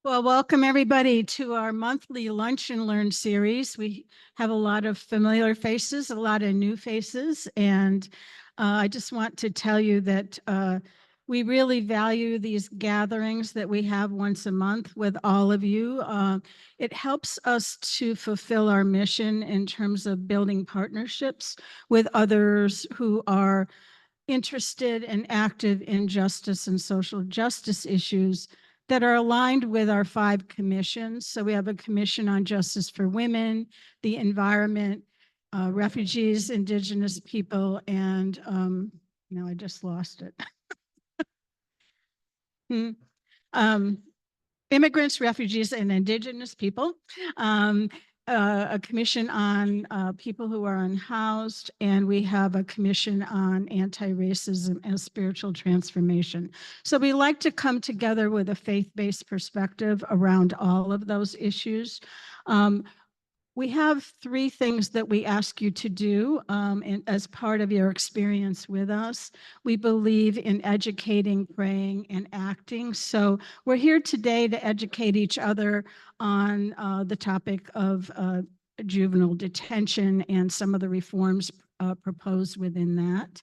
Well, welcome everybody to our monthly Lunch and Learn series. We have a lot of familiar faces, a lot of new faces, and I just want to tell you that we really value these gatherings that we have once a month with all of you. It helps us to fulfill our mission in terms of building partnerships with others who are interested and active in justice and social justice issues that are aligned with our 5 commissions. So we have a commission on justice for women, the environment, refugees, indigenous people, and now I just lost it. um, immigrants, refugees, and indigenous people. Um, a commission on people who are unhoused, and we have a commission on anti-racism and spiritual transformation. So we like to come together with a faith-based perspective around all of those issues. We have 3 things that we ask you to do as part of your experience with us. We believe in educating, praying, and acting. So we're here today to educate each other on the topic of juvenile detention and some of the reforms proposed within that.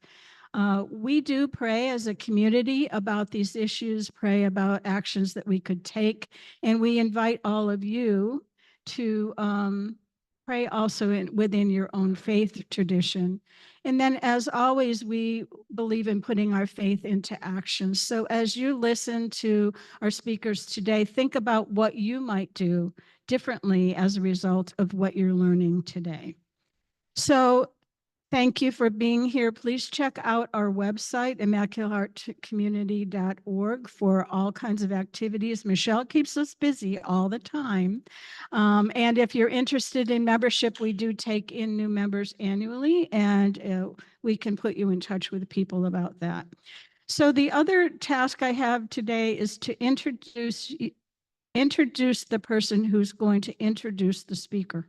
We do pray as a community about these issues, pray about actions that we could take, and we invite all of you to pray also within your own faith tradition. And then, as always, we believe in putting our faith into action. So as you listen to our speakers today, think about what you might do differently as a result of what you're learning today. So thank you for being here. Please check out our website, immaculateheartcommunity.org, for all kinds of activities. Michelle keeps us busy all the time. And if you're interested in membership, we do take in new members annually, and we can put you in touch with people about that. So the other task I have today is to introduce the person who's going to introduce the speaker.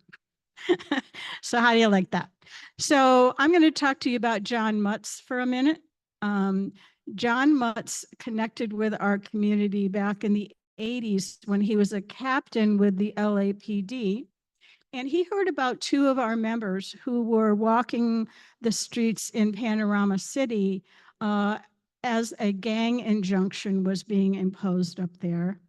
So how do you like that? So I'm going to talk to you about John Mutz for a minute. John Mutz connected with our community back in the 80s when he was a captain with the LAPD. And he heard about 2 of our members who were walking the streets in Panorama City as a gang injunction was being imposed up there.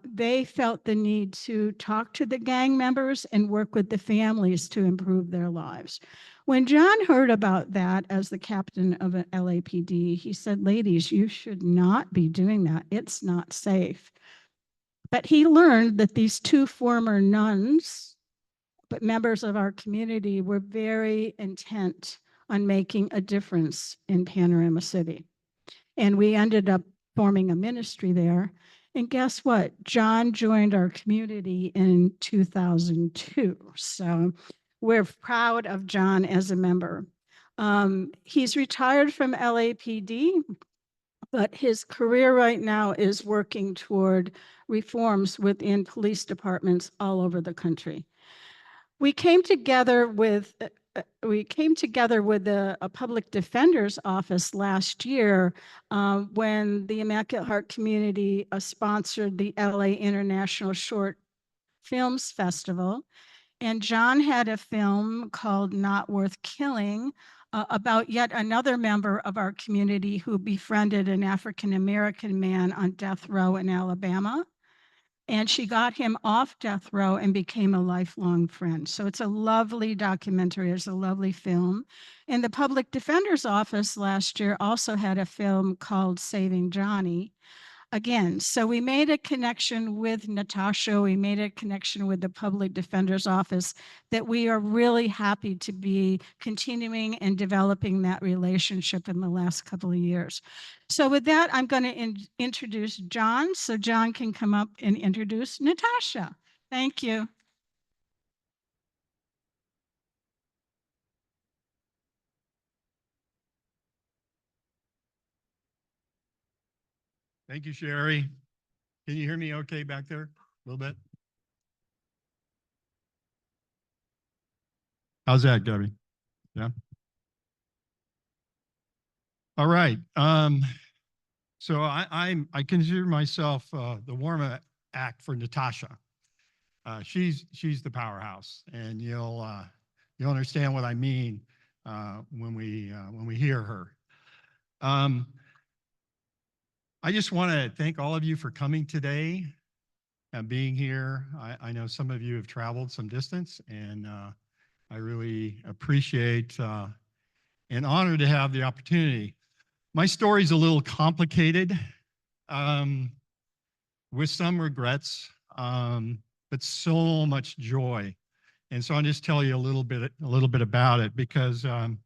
They felt the need to talk to the gang members and work with the families to improve their lives. When John heard about that as the captain of an LAPD, he said, ladies, you should not be doing that. It's not safe. But he learned that these 2 former nuns, but members of our community, were very intent on making a difference in Panorama City. And we ended up forming a ministry there. And guess what? John joined our community in 2002. So we're proud of John as a member. He's retired from LAPD, but his career right now is working toward reforms within police departments all over the country. We came together with a public defender's office last year when the Immaculate Heart community sponsored the LA International Short Films Festival. And John had a film called Not Worth Killing about yet another member of our community who befriended an African-American man on death row in Alabama. And she got him off death row and became a lifelong friend. So it's a lovely documentary. It's a lovely film. And the Public Defender's Office last year also had a film called Saving Johnny. Again, so we made a connection with Natasha. We made a connection with the Public Defender's Office that we are really happy to be continuing and developing that relationship in the last couple of years. So with that, I'm going to introduce John, so John can come up and introduce Natasha. Thank you. Thank you, Sherry. Can you hear me okay back there a little bit? How's that, Gabby? Yeah. All right. So I consider myself the warm act for Natasha. She's the powerhouse, and you'll understand what I mean when we hear her. I just want to thank all of you for coming today and being here. I know some of you have traveled some distance, and I really appreciate and honored to have the opportunity. My story's a little complicated, with some regrets, but so much joy. And so I'll just tell you a little bit about it, because I've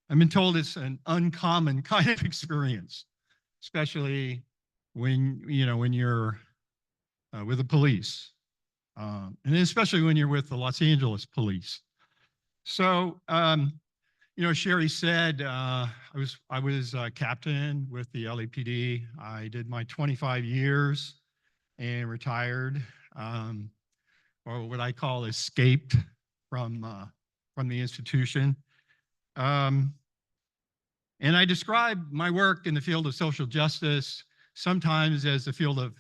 been told it's an uncommon kind of experience, especially when you're with the police, and especially when you're with the Los Angeles police. So, Sherry said I was captain with the LAPD. I did my 25 years and retired, or what I call escaped from the institution. And I describe my work in the field of social justice sometimes as the field of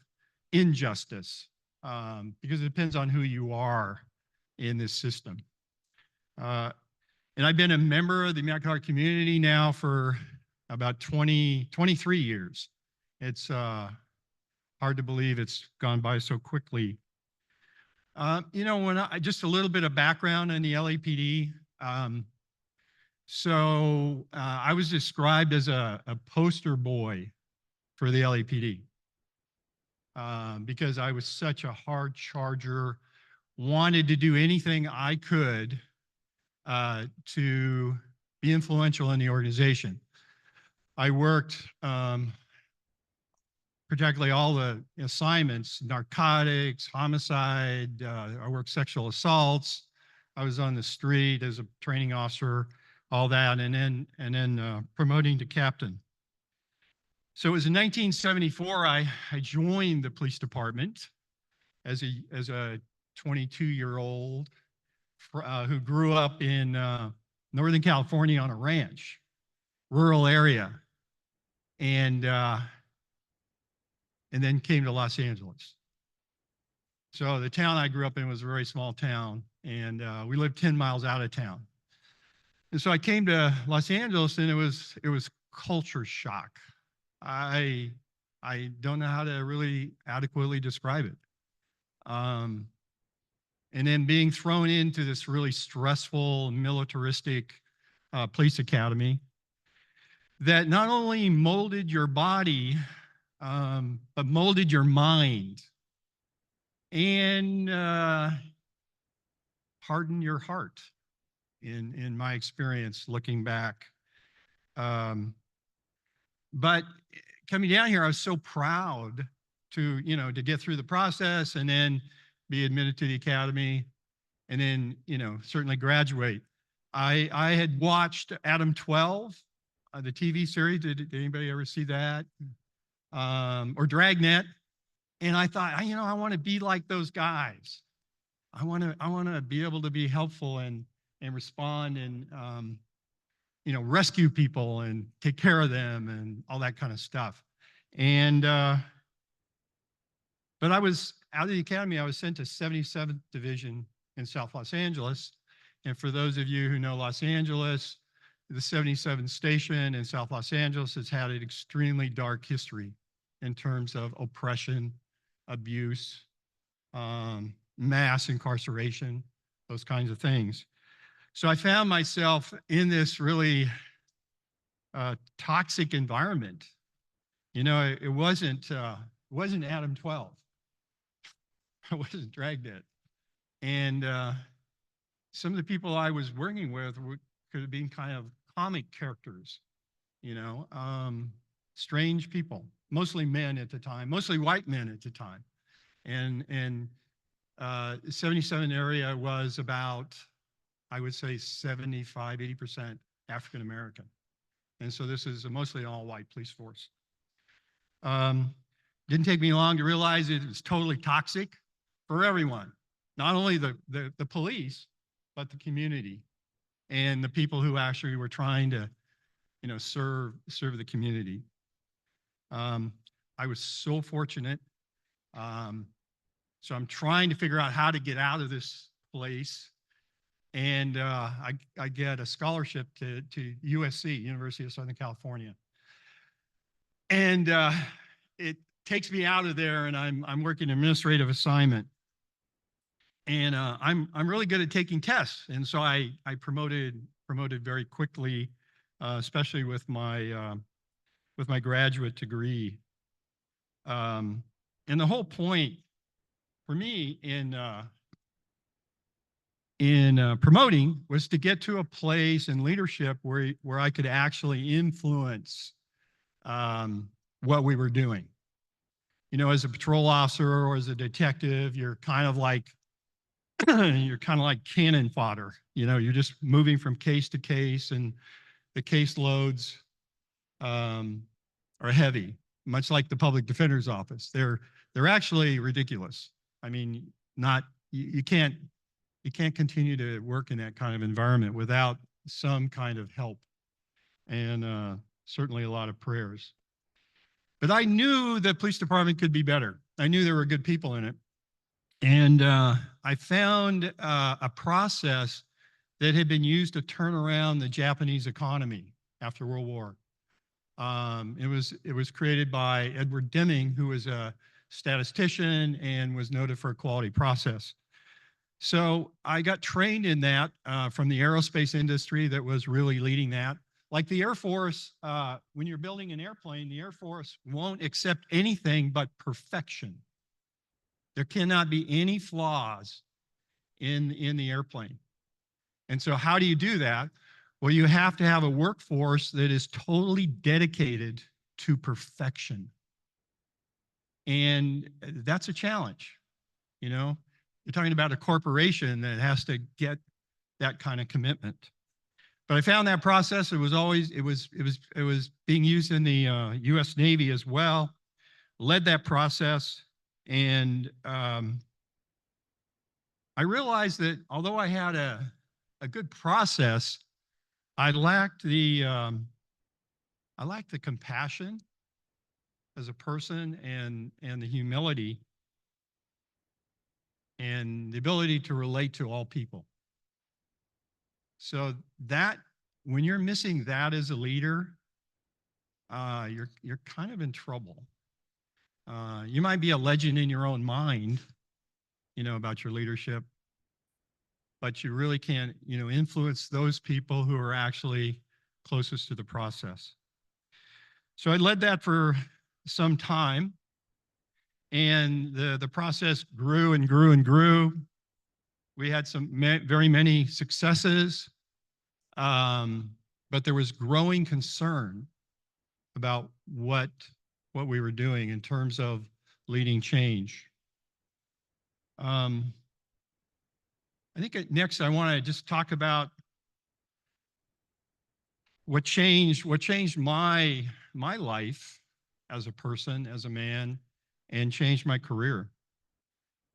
injustice, because it depends on who you are in this system. And I've been a member of the Immaculate community now for about 23 years. It's hard to believe it's gone by so quickly. Just a little bit of background on the LAPD. I was described as a poster boy for the LAPD because I was such a hard charger, wanted to do anything I could to be influential in the organization. I worked particularly all the assignments: narcotics, homicide. I worked sexual assaults. I was on the street as a training officer, all that, and then promoting to captain. So it was in 1974 I joined the police department as a 22-year-old who grew up in Northern California on a ranch, rural area, and then came to Los Angeles. So the town I grew up in was a very small town, and we lived 10 miles out of town. And so I came to Los Angeles, and it was culture shock. I don't know how to really adequately describe it. And then being thrown into this really stressful, militaristic police academy that not only molded your body, but molded your mind and hardened your heart, in my experience, looking back. But coming down here, I was so proud to get through the process and then be admitted to the academy, and then certainly graduate. I had watched Adam 12, the TV series. Did anybody ever see that? Or Dragnet? And I thought, I want to be like those guys. I want to be able to be helpful and respond and rescue people and take care of them and all that kind of stuff. And but I was out of the academy. I was sent to 77th Division in South Los Angeles. And for those of you who know Los Angeles, the 77th Station in South Los Angeles has had an extremely dark history in terms of oppression, abuse, mass incarceration, those kinds of things. So I found myself in this really toxic environment. It wasn't Adam 12. It wasn't Dragnet. And some of the people I was working with could have been kind of comic characters, strange people, mostly men at the time, mostly white men at the time. And 77 area was about, I would say, 75, 80% African American. And so this is a mostly all white police force. Didn't take me long to realize it was totally toxic for everyone, not only the police, but the community and the people who actually were trying to serve the community. I was so fortunate. So I'm trying to figure out how to get out of this place. And I get a scholarship to USC, University of Southern California. And it takes me out of there, and I'm working an administrative assignment. And I'm really good at taking tests. And so I promoted very quickly, especially with my graduate degree. And the whole point for me in promoting was to get to a place in leadership where I could actually influence what we were doing. As a patrol officer or as a detective, you're kind of like cannon fodder. You're just moving from case to case, and the caseloads are heavy, much like the public defender's office. They're actually ridiculous. I mean, you can't continue to work in that kind of environment without some kind of help, and certainly a lot of prayers. But I knew the police department could be better. I knew there were good people in it. And I found a process that had been used to turn around the Japanese economy after World War. It was created by Edward Deming, who was a statistician and was noted for a quality process. So I got trained in that from the aerospace industry that was really leading that. Like the Air Force, when you're building an airplane, the Air Force won't accept anything but perfection. There cannot be any flaws in the airplane. And so how do you do that? Well, you have to have a workforce that is totally dedicated to perfection. And that's a challenge. You're talking about a corporation that has to get that kind of commitment. But I found that process, it was being used in the US Navy as well, led that process. And I realized that although I had a good process, I lacked the compassion as a person, and the humility and the ability to relate to all people. So that, when you're missing that as a leader, you're kind of in trouble. You might be a legend in your own mind, about your leadership, but you really can't, influence those people who are actually closest to the process. So I led that for some time, and the process grew and grew and grew. We had very many successes, but there was growing concern about what we were doing in terms of leading change. I think next I want to just talk about what changed my life as a person, as a man, and changed my career.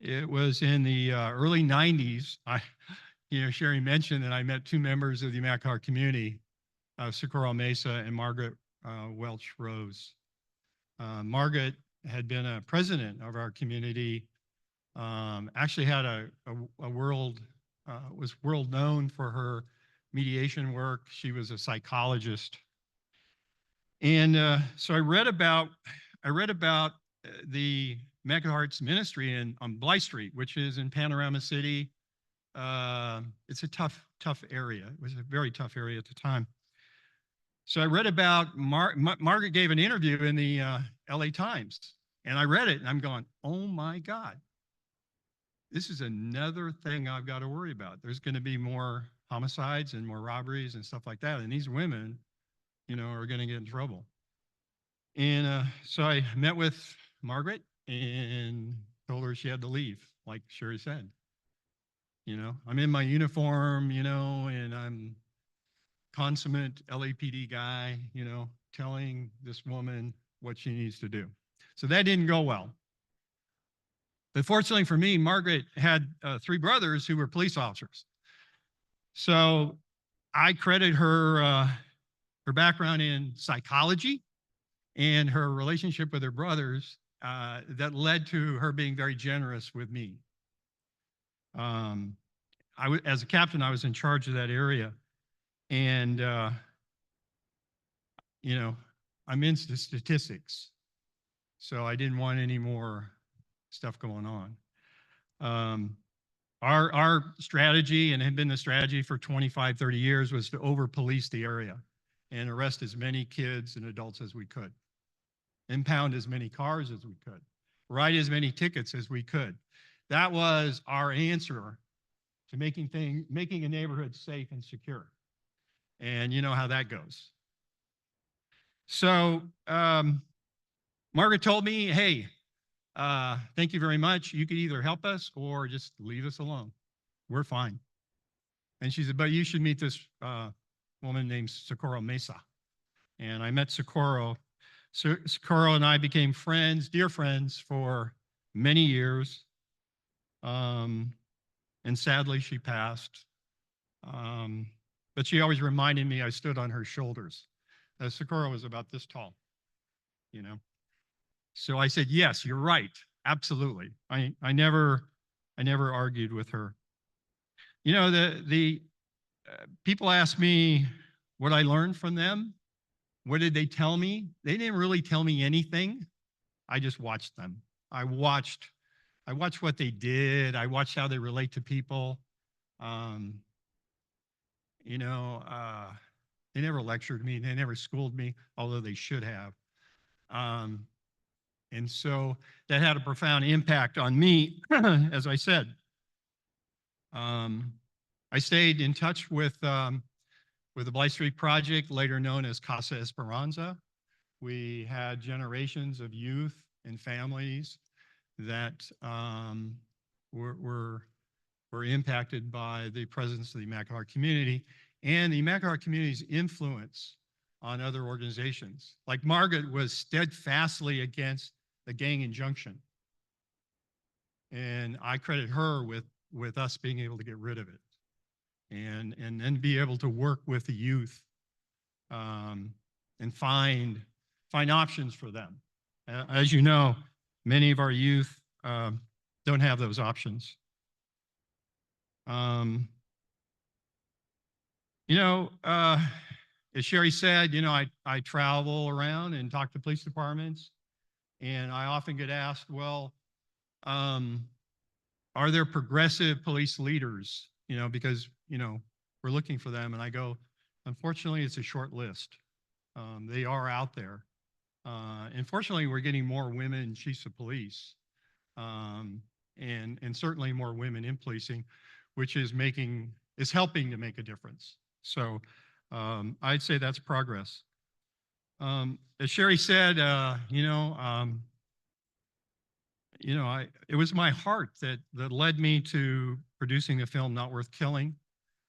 It was in the early 90s. Sherry mentioned that I met two members of the Immaculate community, Socorro Mesa and Margaret Welch Rose. Margaret had been a president of our community, actually had was world known for her mediation work. She was a psychologist. And so I read about the Immaculate ministry on Blythe Street, which is in Panorama City. It's a tough area. It was a very tough area at the time. So I read about Margaret gave an interview in the LA Times, and I read it, and I'm going, oh my God, this is another thing I've got to worry about. There's going to be more homicides and more robberies and stuff like that, and these women, are going to get in trouble. And so I met with Margaret and told her she had to leave, like Sherry said. I'm in my uniform, and I'm consummate LAPD guy, telling this woman what she needs to do. So that didn't go well. But fortunately for me, Margaret had 3 brothers who were police officers. So I credit her her background in psychology and her relationship with her brothers that led to her being very generous with me. As a captain, I was in charge of that area, and you know, I'm into statistics, so I didn't want any more stuff going on. Our strategy, and had been the strategy for 25, 30 years, was to over-police the area and arrest as many kids and adults as we could, impound as many cars as we could, write as many tickets as we could. That was our answer to making a neighborhood safe and secure. And you know how that goes. So Margaret told me, hey, thank you very much. You could either help us or just leave us alone. We're fine. And she said, but you should meet this woman named Socorro Mesa. And I met Socorro. Socorro and I became friends, dear friends, for many years. And sadly, she passed. But she always reminded me I stood on her shoulders. Socorro was about this tall, you know. So I said, yes, you're right. Absolutely. I never argued with her. You know, the people ask me what I learned from them. What did they tell me? They didn't really tell me anything. I just watched them. I watched what they did. I watched how they relate to people. You know, they never lectured me. They never schooled me, although they should have. And so that had a profound impact on me, as I said. I stayed in touch with the Blythe Street Project, later known as Casa Esperanza. We had generations of youth and families that were impacted by the presence of the Immaculate Heart community and the Immaculate Heart community's influence on other organizations. Like Margaret was steadfastly against the gang injunction. And I credit her with us being able to get rid of it and then be able to work with the youth and find options for them. As you know, many of our youth don't have those options. You know, as Sherry said, you know, I travel around and talk to police departments, and I often get asked, well, are there progressive police leaders? You know, because, you know, we're looking for them. And I go, unfortunately, it's a short list. They are out there. Unfortunately, we're getting more women chiefs of police, and certainly more women in policing, which is helping to make a difference. So I'd say that's progress. As Sherry said, it was my heart that led me to producing the film Not Worth Killing,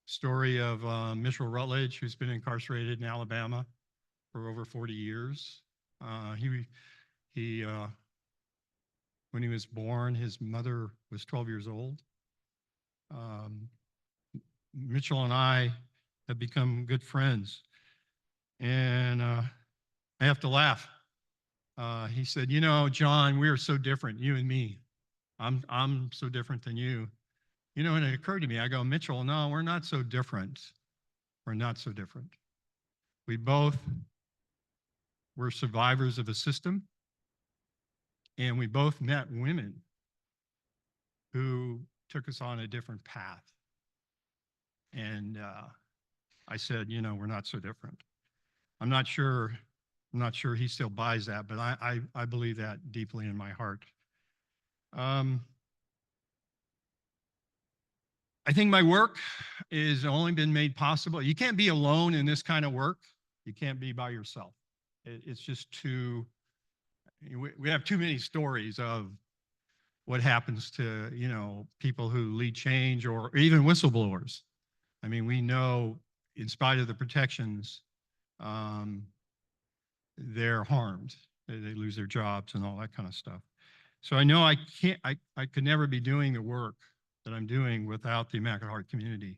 story of Mitchell Rutledge, who's been incarcerated in Alabama for over 40 years. When he was born, his mother was 12 years old. Mitchell and I have become good friends. And I have to laugh. He said, you know, John, we are so different, you and me. I'm so different than you. You know, and it occurred to me, I go, Mitchell, no, we're not so different. We're not so different. We both were survivors of a system, and we both met women who took us on a different path. And I said, you know, we're not so different. I'm not sure he still buys that, but I believe that deeply in my heart. I think my work has only been made possible. You can't be alone in this kind of work. You can't be by yourself. It's just we have too many stories of what happens to, you know, people who lead change or even whistleblowers. I mean, we know in spite of the protections, they're harmed. They lose their jobs and all that kind of stuff. So I know I could never be doing the work that I'm doing without the Immaculate Heart community.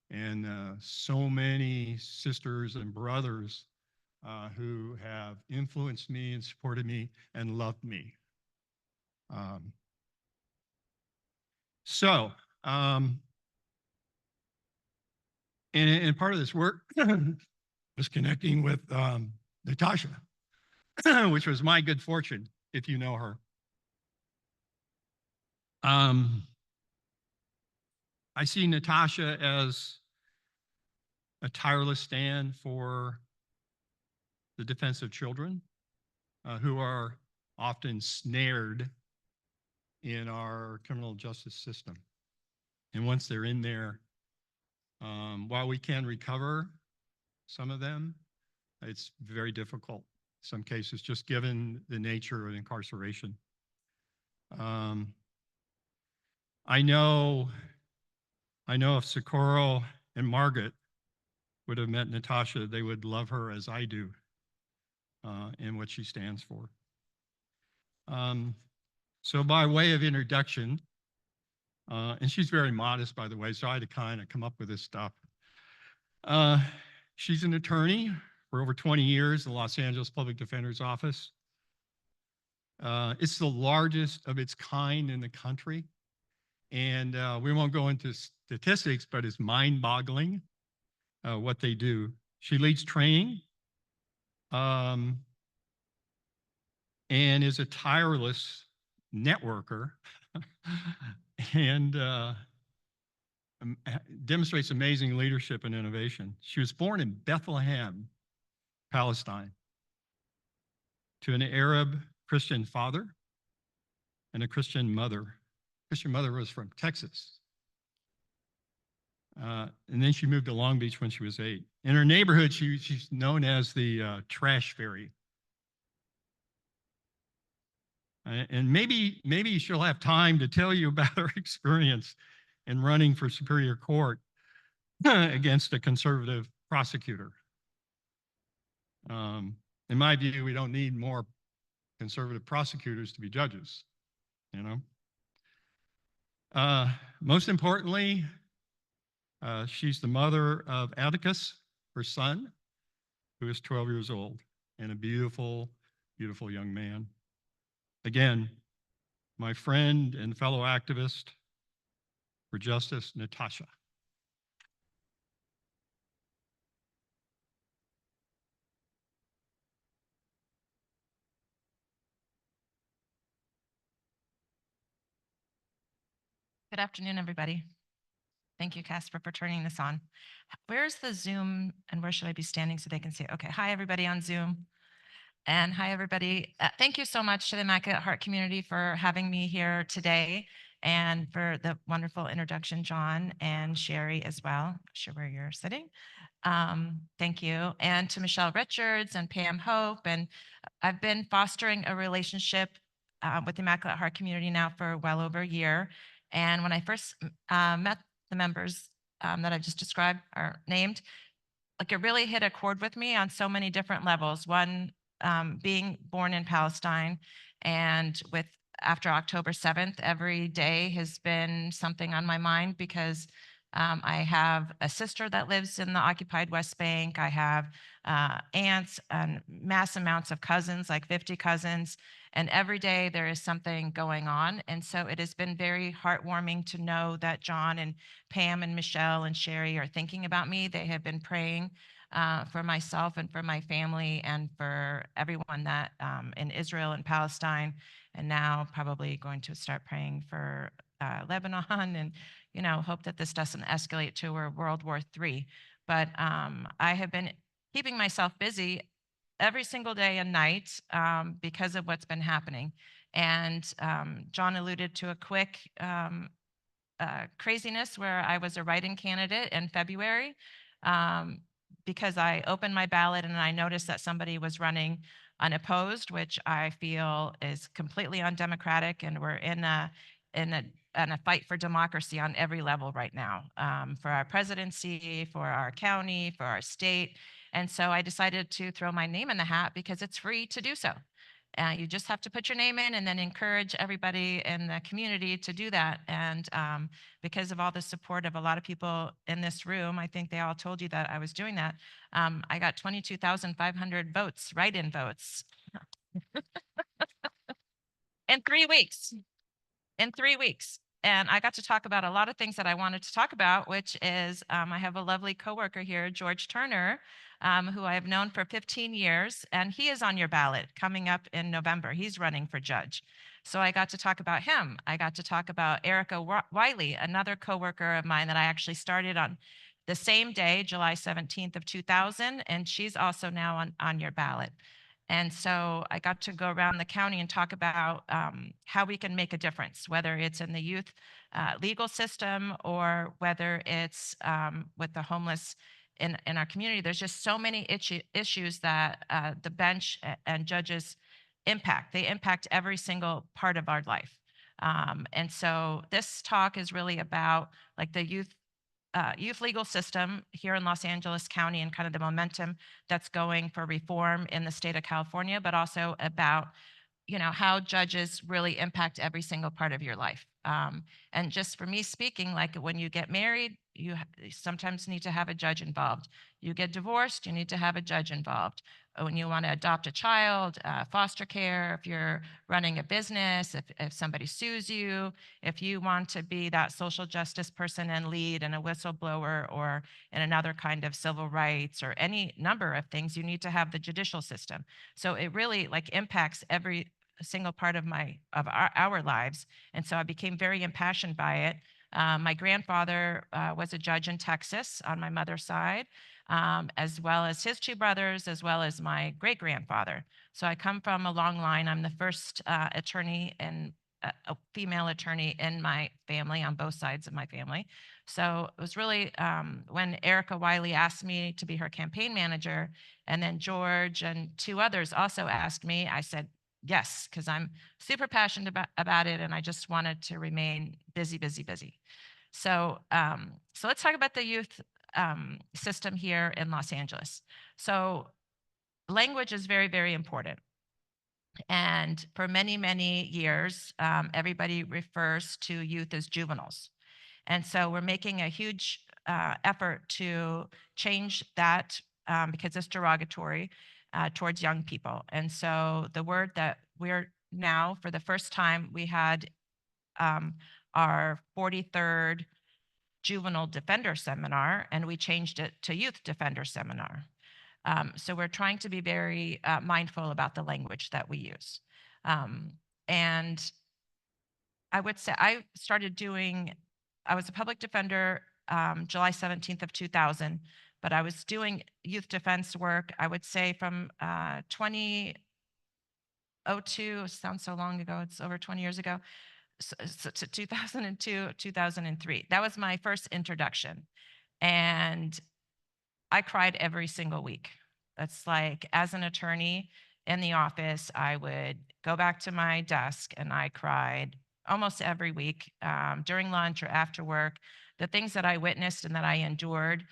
And so many sisters and brothers who have influenced me and supported me and loved me. Um, so, um, and part of this work was connecting with Natasha, which was my good fortune, if you know her. I see Natasha as a tireless stand for the defense of children who are often snared in our criminal justice system. And once they're in there, while we can recover some of them, it's very difficult in some cases, just given the nature of incarceration. I know if Socorro and Margaret would have met Natasha, they would love her as I do and what she stands for. So by way of introduction, and she's very modest, by the way, so I had to kind of come up with this stuff. She's an attorney for over 20 years in the Los Angeles Public Defender's Office. It's the largest of its kind in the country. And we won't go into statistics, but it's mind-boggling what they do. She leads training and is a tireless networker and demonstrates amazing leadership and innovation. She was born in Bethlehem, Palestine, to an Arab Christian father and a Christian mother. Christian mother was from Texas. And then she moved to Long Beach when she was 8. In her neighborhood, she's known as the trash fairy. And maybe she'll have time to tell you about her experience in running for Superior Court against a conservative prosecutor. In my view, we don't need more conservative prosecutors to be judges, you know? Most importantly, she's the mother of Atticus, her son, who is 12 years old, and a beautiful, beautiful young man. Again, my friend and fellow activist for justice, Natasha. Good afternoon, everybody. Thank you, Casper, for turning this on. Where's the Zoom and where should I be standing so they can see? Okay, hi, everybody on Zoom. And hi, everybody. Thank you so much to the Immaculate Heart community for having me here today and for the wonderful introduction, John and Sherry as well. Not sure where you're sitting. Thank you. And to Michelle Richards and Pam Hope. And I've been fostering a relationship with the Immaculate Heart community now for well over a year. And when I first met the members that I've just described or named, like it really hit a chord with me on so many different levels. One, being born in Palestine and with after October 7th, every day has been something on my mind because I have a sister that lives in the occupied West Bank. I have aunts and mass amounts of cousins, like 50 cousins. And every day there is something going on. And so it has been very heartwarming to know that John and Pam and Michelle and Sherry are thinking about me. They have been praying for myself and for my family and for everyone that in Israel and Palestine, and now probably going to start praying for Lebanon and, you know, hope that this doesn't escalate to a World War III. But I have been keeping myself busy every single day and night because of what's been happening. And John alluded to a quick craziness where I was a write-in candidate in February because I opened my ballot and I noticed that somebody was running unopposed, which I feel is completely undemocratic, and we're in a fight for democracy on every level right now, for our presidency, for our county, for our state. And so I decided to throw my name in the hat because it's free to do so. You just have to put your name in and then encourage everybody in the community to do that. And because of all the support of a lot of people in this room, I think they all told you that I was doing that. I got 22,500 votes, write-in votes in 3 weeks. In 3 weeks. And I got to talk about a lot of things that I wanted to talk about, which is I have a lovely coworker here, George Turner, who I have known for 15 years, and he is on your ballot coming up in November. He's running for judge. So I got to talk about him. I got to talk about Erica Wiley, another coworker of mine that I actually started on the same day, July 17th of 2000, and she's also now on your ballot. And so I got to go around the county and talk about how we can make a difference, whether it's in the youth legal system or whether it's with the homeless in our community. There's just so many issues that the bench and judges impact. They impact every single part of our life. And so this talk is really about like the youth legal system here in Los Angeles County and kind of the momentum that's going for reform in the state of California, but also about, you know, how judges really impact every single part of your life. And just for me speaking, like when you get married, you sometimes need to have a judge involved. You get divorced, you need to have a judge involved. When you want to adopt a child, foster care, if you're running a business, if somebody sues you, if you want to be that social justice person and lead and a whistleblower or in another kind of civil rights or any number of things, you need to have the judicial system. So it really like impacts every single part of our lives. And so I became very impassioned by it. My grandfather was a judge in Texas on my mother's side, as well as his two brothers, as well as my great grandfather. So I come from a long line. I'm the first attorney and a female attorney in my family on both sides of my family. So it was really when Erica Wiley asked me to be her campaign manager, and then George and two others also asked me, I said, yes, because I'm super passionate about it, and I just wanted to remain busy, busy, busy. So, so let's talk about the youth system here in Los Angeles. So, language is very, very important. And for many, many years, everybody refers to youth as juveniles. And so we're making a huge effort to change that because it's derogatory towards young people. And so the word that we're now, for the first time, we had our 43rd juvenile defender seminar, and we changed it to youth defender seminar. So we're trying to be very mindful about the language that we use. And I would say I was a public defender July 17th of 2000, but I was doing youth defense work, I would say from 2002, sounds so long ago, it's over 20 years ago, so to 2002, 2003. That was my first introduction. And I cried every single week. That's like, as an attorney in the office, I would go back to my desk and I cried almost every week during lunch or after work. The things that I witnessed and that I endured,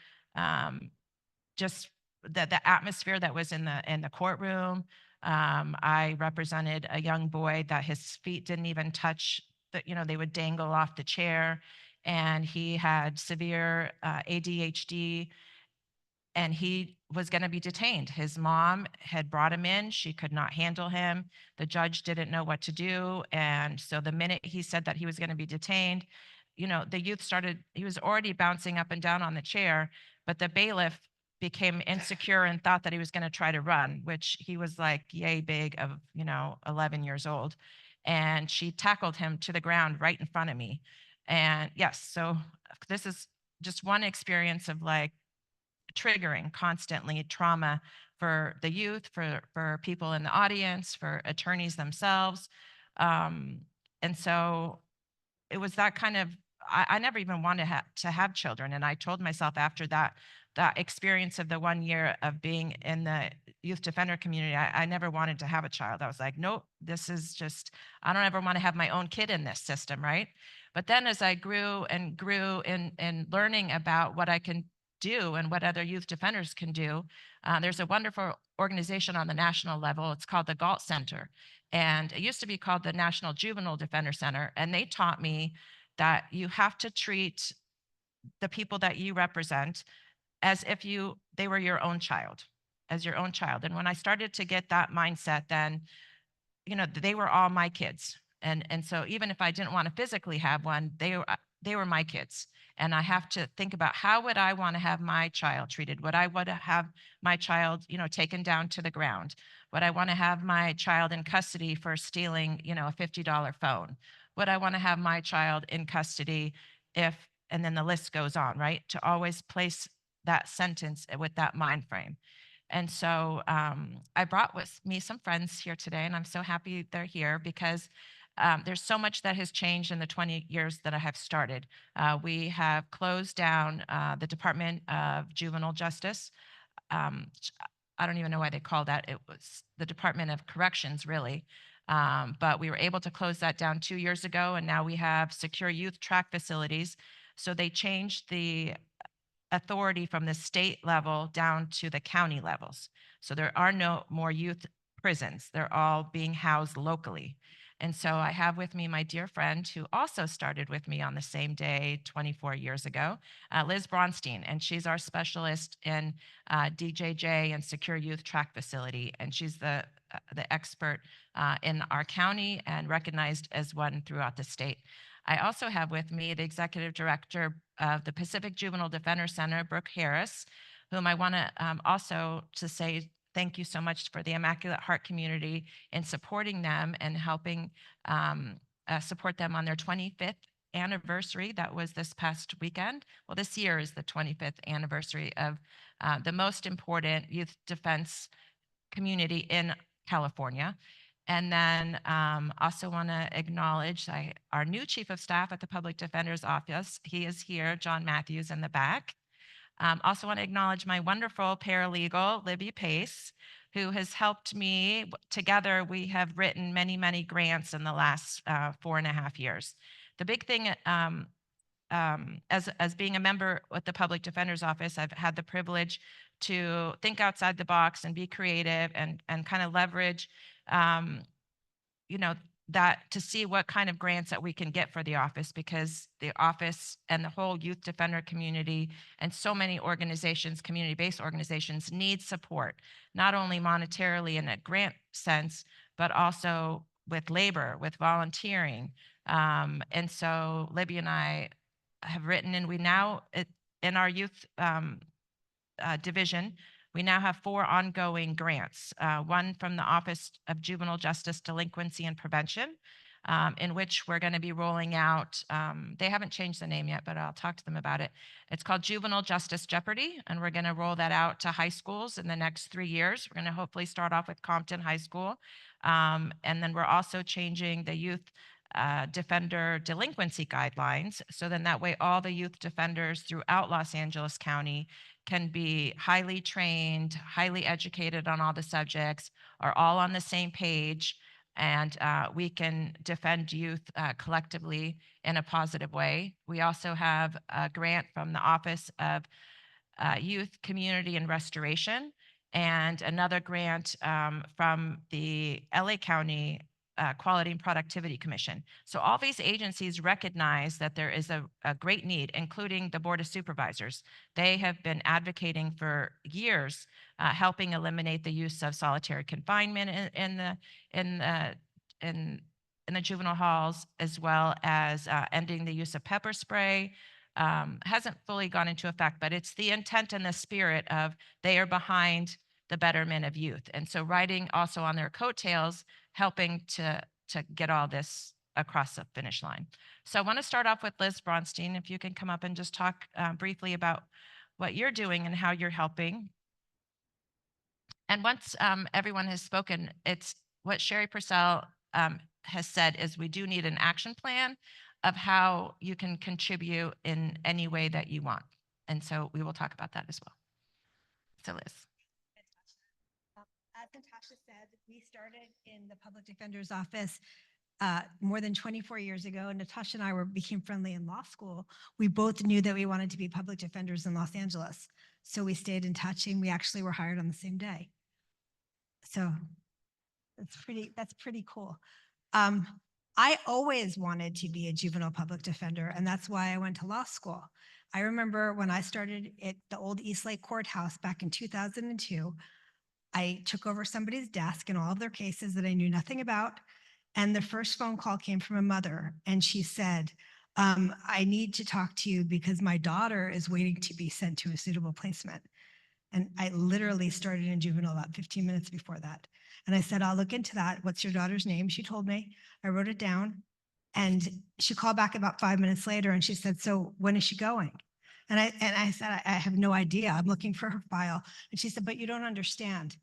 just the atmosphere that was in the courtroom. I represented a young boy that his feet didn't even touch, they would dangle off the chair, and he had severe ADHD, and he was going to be detained. His mom had brought him in. She could not handle him. The judge didn't know what to do. And so the minute he said that he was going to be detained, the youth he was already bouncing up and down on the chair, but the bailiff became insecure and thought that he was going to try to run, which he was like yay big of, 11 years old. And she tackled him to the ground right in front of me. And yes, so this is just one experience of like triggering constantly trauma for the youth, for people in the audience, for attorneys themselves. And so it was that kind of, I never even wanted to have children. And I told myself after that experience of the 1 year of being in the youth defender community, I never wanted to have a child. I was like, nope, this is just, I don't ever want to have my own kid in this system, right? But then as I grew and grew in learning about what I can do and what other youth defenders can do, there's a wonderful organization on the national level. It's called the Galt Center. And it used to be called the National Juvenile Defender Center. And they taught me that you have to treat the people that you represent as if they were your own child, as your own child. And when I started to get that mindset, then, they were all my kids. And so even if I didn't want to physically have one, they were my kids. And I have to think about, how would I want to have my child treated? Would I want to have my child, taken down to the ground? Would I want to have my child in custody for stealing, a $50 phone? Would I want to have my child in custody if, and then the list goes on, right? To always place that sentence with that mind frame. And so I brought with me some friends here today, and I'm so happy they're here because there's so much that has changed in the 20 years that I have started. We have closed down the Department of Juvenile Justice. I don't even know why they called that. It was the Department of Corrections, really. But we were able to close that down 2 years ago, and now we have secure youth track facilities. So they changed the authority from the state level down to the county levels. So there are no more youth prisons. They're all being housed locally. And so I have with me my dear friend who also started with me on the same day 24 years ago, Liz Bronstein, and she's our specialist in DJJ and Secure Youth Track Facility. And she's the expert in our county and recognized as one throughout the state. I also have with me the executive director of the Pacific Juvenile Defender Center, Brooke Harris, whom I want to also to say thank you so much for the Immaculate Heart community in supporting them and helping support them on their 25th anniversary. That was this past weekend. Well, this year is the 25th anniversary of the most important youth defense community in California. And then also want to acknowledge our new chief of staff at the Public Defender's Office. He is here, John Matthews, in the back. Also want to acknowledge my wonderful paralegal, Libby Pace, who has helped me. Together, we have written many, many grants in the last 4.5 years. The big thing, as being a member with the Public Defender's Office, I've had the privilege to think outside the box and be creative and kind of leverage that to see what kind of grants that we can get for the office, because the office and the whole youth defender community and so many organizations, community-based organizations, need support, not only monetarily in a grant sense, but also with labor, with volunteering. And so Libby and I have written, and we now, in our youth division, we now have 4 ongoing grants, one from the Office of Juvenile Justice Delinquency and Prevention, in which we're going to be rolling out, they haven't changed the name yet, but I'll talk to them about it. It's called Juvenile Justice Jeopardy, and we're going to roll that out to high schools in the next 3 years. We're going to hopefully start off with Compton High School. And then we're also changing the youth defender delinquency guidelines. So then that way all the youth defenders throughout Los Angeles County can be highly trained, highly educated on all the subjects, are all on the same page, and we can defend youth collectively in a positive way. We also have a grant from the Office of Youth, Community, and Restoration, and another grant from the LA County Quality and Productivity Commission. So all these agencies recognize that there is a great need, including the Board of Supervisors. They have been advocating for years, helping eliminate the use of solitary confinement in the juvenile halls, as well as ending the use of pepper spray. Hasn't fully gone into effect, but it's the intent and the spirit of they are behind the betterment of youth. And so riding also on their coattails, helping to get all this across the finish line. So I want to start off with Liz Bronstein. If you can come up and just talk briefly about what you're doing and how you're helping. And once everyone has spoken, it's what Sherry Purcell has said is we do need an action plan of how you can contribute in any way that you want. And so we will talk about that as well. So Liz. As Natasha said, we started in the Public Defender's Office more than 24 years ago. And Natasha and I became friendly in law school. We both knew that we wanted to be public defenders in Los Angeles. So we stayed in touch, and we actually were hired on the same day. So that's pretty cool. Um, I always wanted to be a juvenile public defender, and that's why I went to law school. I remember when I started at the old East Lake Courthouse back in 2002, I took over somebody's desk and all of their cases that I knew nothing about. And the first phone call came from a mother, and she said, I need to talk to you because my daughter is waiting to be sent to a suitable placement. And I literally started in juvenile about 15 minutes before that. And I said, I'll look into that. What's your daughter's name? She told me. I wrote it down. And she called back about 5 minutes later and she said, so when is she going? And I said, I have no idea. I'm looking for her file. And she said, but you don't understand.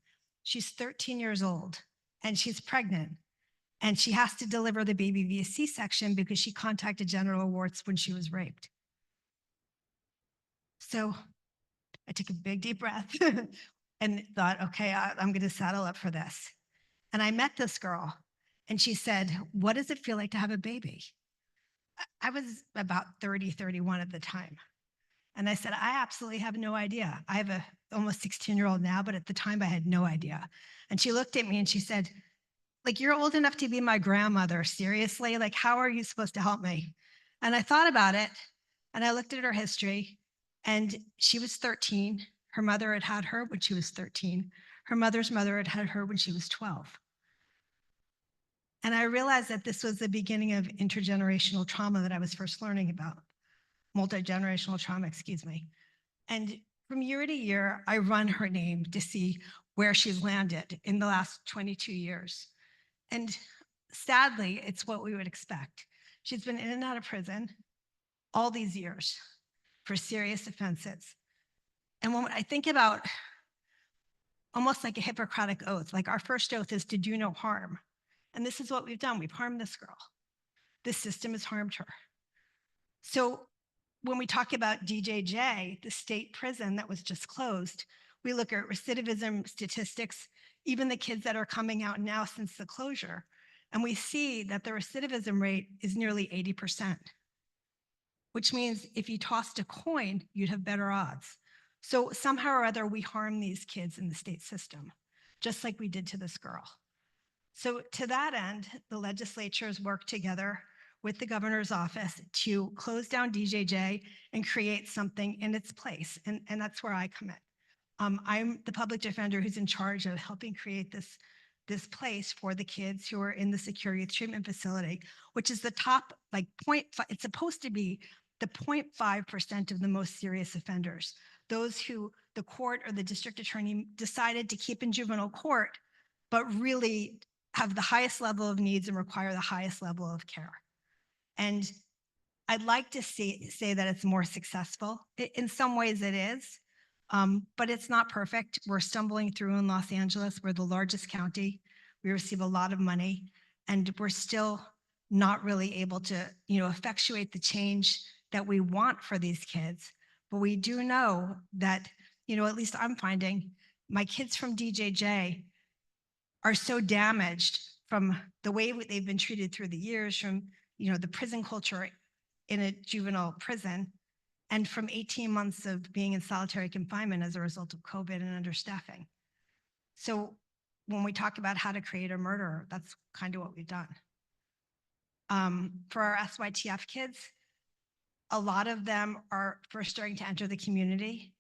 She's 13 years old and she's pregnant. And she has to deliver the baby via C-section because she contacted genital warts when she was raped. So I took a big deep breath and thought, okay, I'm going to saddle up for this. And I met this girl and she said, what does it feel like to have a baby? I was about 30, 31 at the time. And I said, I absolutely have no idea. I have a almost 16-year-old now, but at the time I had no idea. And she looked at me and she said, like, you're old enough to be my grandmother. Seriously? Like, how are you supposed to help me? And I thought about it and I looked at her history and she was 13. Her mother had had her when she was 13. Her mother's mother had had her when she was 12. And I realized that this was the beginning of intergenerational trauma that I was first learning about. Multi-generational trauma, excuse me. And from year to year, I run her name to see where she's landed in the last 22 years. And sadly, it's what we would expect. She's been in and out of prison all these years for serious offenses. And when I think about almost like a Hippocratic oath, like our first oath is to do no harm. And this is what we've done. We've harmed this girl. This system has harmed her. So when we talk about DJJ, the state prison that was just closed, we look at recidivism statistics, even the kids that are coming out now since the closure, and we see that the recidivism rate is nearly 80%, which means if you tossed a coin, you'd have better odds. So somehow or other, we harm these kids in the state system, just like we did to this girl. So to that end, the legislature has worked together with the governor's office to close down DJJ and create something in its place. And that's where I come in. I'm the public defender who's in charge of helping create this place for the kids who are in the secure youth treatment facility, which is the top, like 0.5, it's supposed to be the 0.5% of the most serious offenders, those who the court or the district attorney decided to keep in juvenile court, but really have the highest level of needs and require the highest level of care. And I'd like to say that it's more successful. In some ways it is, but it's not perfect. We're stumbling through in Los Angeles. We're the largest county. We receive a lot of money, and we're still not really able to, effectuate the change that we want for these kids. But we do know that, at least I'm finding my kids from DJJ are so damaged from the way they've been treated through the years, from the prison culture in a juvenile prison, and from 18 months of being in solitary confinement as a result of COVID and understaffing. So when we talk about how to create a murderer, that's kind of what we've done. For our SYTF kids, a lot of them are first starting to enter the community.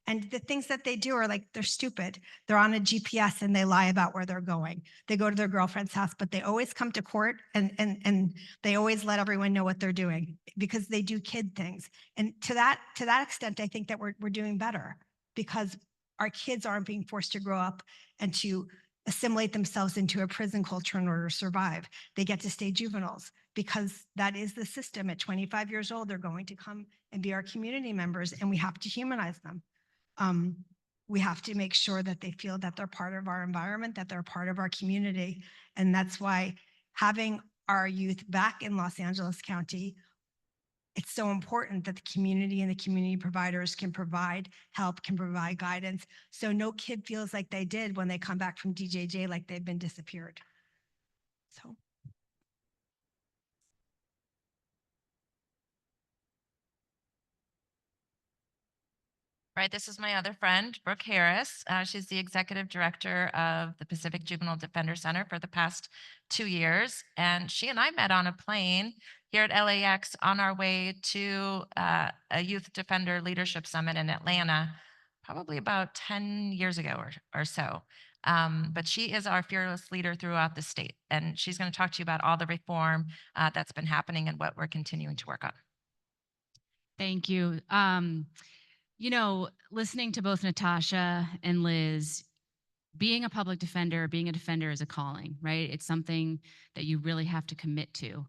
And the things that they do are like, they're stupid. They're on a GPS and they lie about where they're going. They go to their girlfriend's house, but they always come to court and they always let everyone know what they're doing because they do kid things. And to that extent, I think that we're doing better because our kids aren't being forced to grow up and to assimilate themselves into a prison culture in order to survive. They get to stay juveniles because that is the system. At 25 years old, they're going to come and be our community members, and we have to humanize them. We have to make sure that they feel that they're part of our environment, that they're part of our community. And that's why having our youth back in Los Angeles County, it's so important that the community and the community providers can provide help, can provide guidance. So no kid feels like they did when they come back from DJJ, like they've been disappeared. So. Right, this is my other friend, Brooke Harris. She's the executive director of the Pacific Juvenile Defender Center for the past 2 years. And she and I met on a plane here at LAX on our way to a Youth Defender Leadership Summit in Atlanta, probably about 10 years ago or so. But she is our fearless leader throughout the state. And she's going to talk to you about all the reform that's been happening and what we're continuing to work on. Thank you. You know, listening to both Natasha and Liz, being a public defender, being a defender is a calling, right? It's something that you really have to commit to.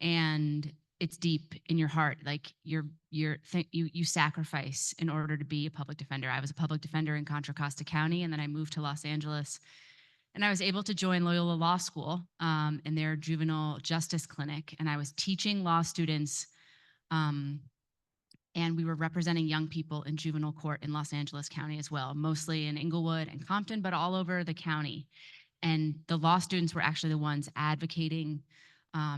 And it's deep in your heart. Like you sacrifice in order to be a public defender. I was a public defender in Contra Costa County, and then I moved to Los Angeles. And I was able to join Loyola Law School in their juvenile justice clinic. And I was teaching law students and we were representing young people in juvenile court in Los Angeles County as well, mostly in Inglewood and Compton, but all over the county. And the law students were actually the ones advocating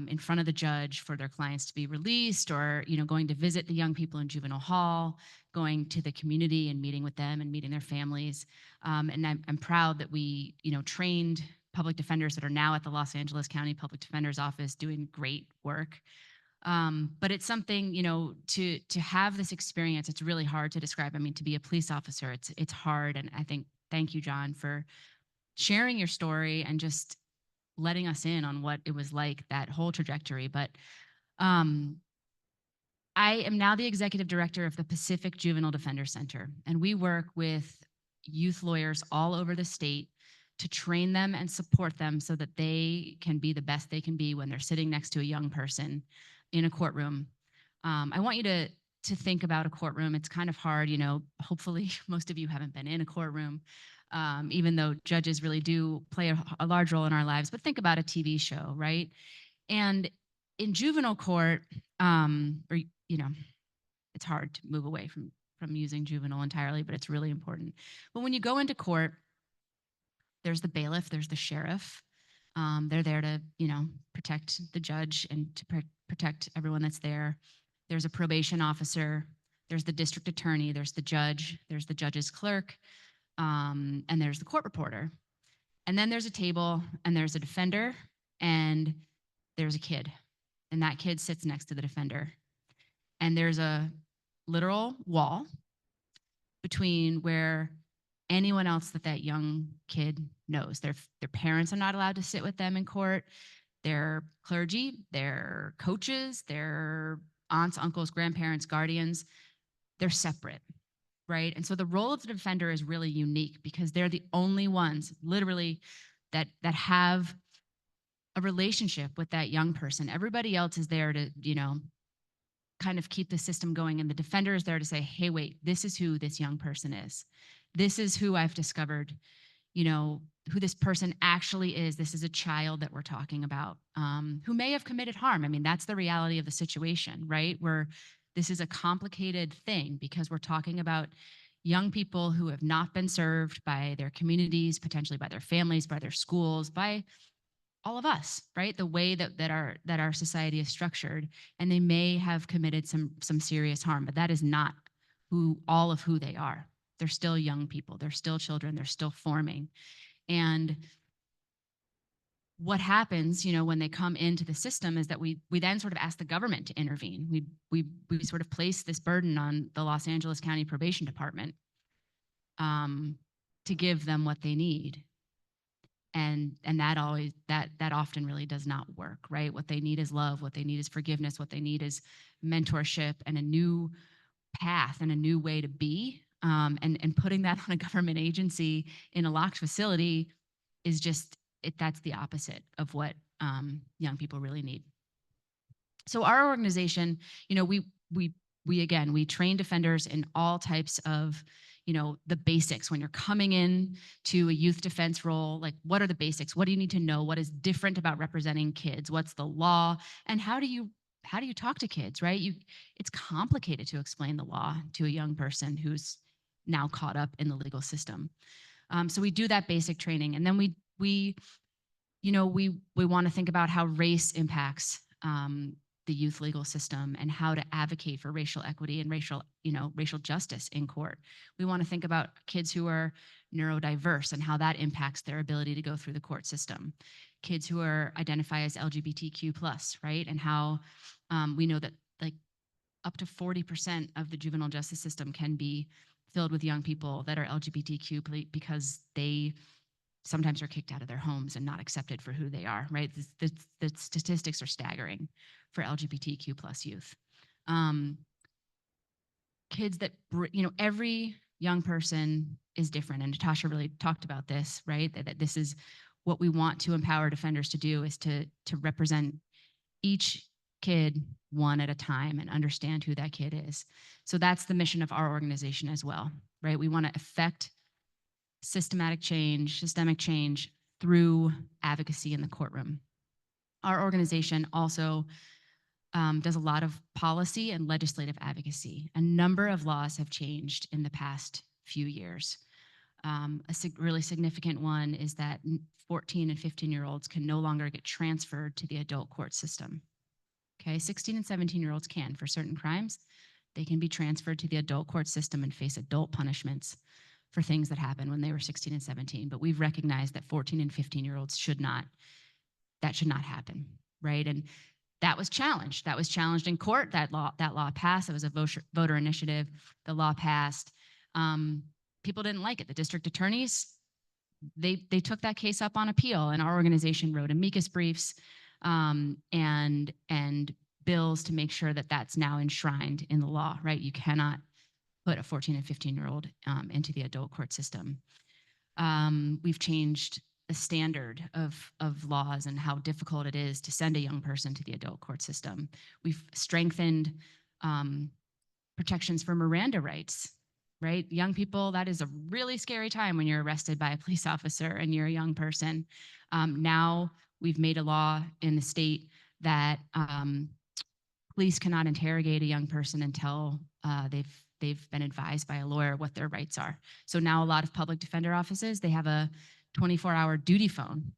in front of the judge for their clients to be released, or going to visit the young people in juvenile hall, going to the community and meeting with them and meeting their families. And I'm proud that we trained public defenders that are now at the Los Angeles County Public Defender's Office doing great work. But it's something, to have this experience, it's really hard to describe. I mean, to be a police officer, it's hard. And I think, thank you, John, for sharing your story and just letting us in on what it was like, that whole trajectory. But I am now the executive director of the Pacific Juvenile Defender Center, and we work with youth lawyers all over the state to train them and support them so that they can be the best they can be when they're sitting next to a young person in a courtroom. I want you to think about a courtroom. It's kind of hard, hopefully most of you haven't been in a courtroom, even though judges really do play a large role in our lives. But think about a TV show, right? And in juvenile court, it's hard to move away from using juvenile entirely, but it's really important. But when you go into court, there's the bailiff, there's the sheriff. They're there to, protect the judge and to protect everyone that's there. There's a probation officer, there's the district attorney, there's the judge, there's the judge's clerk, and there's the court reporter. And then there's a table, and there's a defender, and there's a kid. And that kid sits next to the defender. And there's a literal wall between where anyone else that young kid knows. Their parents are not allowed to sit with them in court. Their clergy, their coaches, their aunts, uncles, grandparents, guardians, they're separate, right? And so the role of the defender is really unique because they're the only ones, literally, that have a relationship with that young person. Everybody else is there to, kind of keep the system going. And the defender is there to say, hey, wait, this is who this young person is. This is who I've discovered, who this person actually is. This is a child that we're talking about, who may have committed harm. I mean, that's the reality of the situation, right? Where this is a complicated thing because we're talking about young people who have not been served by their communities, potentially by their families, by their schools, by all of us, right? The way that our society is structured, and they may have committed some serious harm, but that is not all of who they are. They're still young people. They're still children. They're still forming. And what happens, when they come into the system is that we then sort of ask the government to intervene. We sort of place this burden on the Los Angeles County Probation Department to give them what they need. And that often really does not work, right? What they need is love. What they need is forgiveness. What they need is mentorship and a new path and a new way to be. And putting that on a government agency in a locked facility is that's the opposite of what young people really need. So our organization, we train defenders in all types of, the basics. When you're coming in to a youth defense role, like what are the basics? What do you need to know? What is different about representing kids? What's the law? And how do you talk to kids, right? It's complicated to explain the law to a young person who's now caught up in the legal system. So we do that basic training, and then we want to think about how race impacts the the youth legal system and how to advocate for racial equity and racial justice in court. We want to think about kids who are neurodiverse and how that impacts their ability to go through the court system. Kids who are identify as LGBTQ+, right? And how we know that like up to 40% of the juvenile justice system can be filled with young people that are LGBTQ because they sometimes are kicked out of their homes and not accepted for who they are, right? The statistics are staggering for LGBTQ+ youth. Kids that, every young person is different. And Natasha really talked about this, right? That this is what we want to empower defenders to do, is to represent each kid one at a time and understand who that kid is. So that's the mission of our organization as well, right? We want to affect systemic change through advocacy in the courtroom. Our organization also does a lot of policy and legislative advocacy. A number of laws have changed in the past few years. Really significant one is that 14 and 15-year-olds can no longer get transferred to the adult court system. Okay, 16 and 17-year-olds can for certain crimes. They can be transferred to the adult court system and face adult punishments for things that happened when they were 16 and 17. But we've recognized that 14 and 15-year-olds should not happen, right? And that was challenged. That was challenged in court. That law passed. It was a voter initiative. The law passed. People didn't like it. The district attorneys, they took that case up on appeal, and our organization wrote amicus briefs and bills to make sure that that's now enshrined in the law, right? You cannot put a 14 and 15-year-old into the adult court system. We've changed the standard of laws and how difficult it is to send a young person to the adult court system. We've strengthened protections for Miranda rights, right? Young people, that is a really scary time when you're arrested by a police officer and you're a young person. Now we've made a law in the state that police cannot interrogate a young person until they've been advised by a lawyer what their rights are. So now a lot of public defender offices, they have a 24-hour duty phone,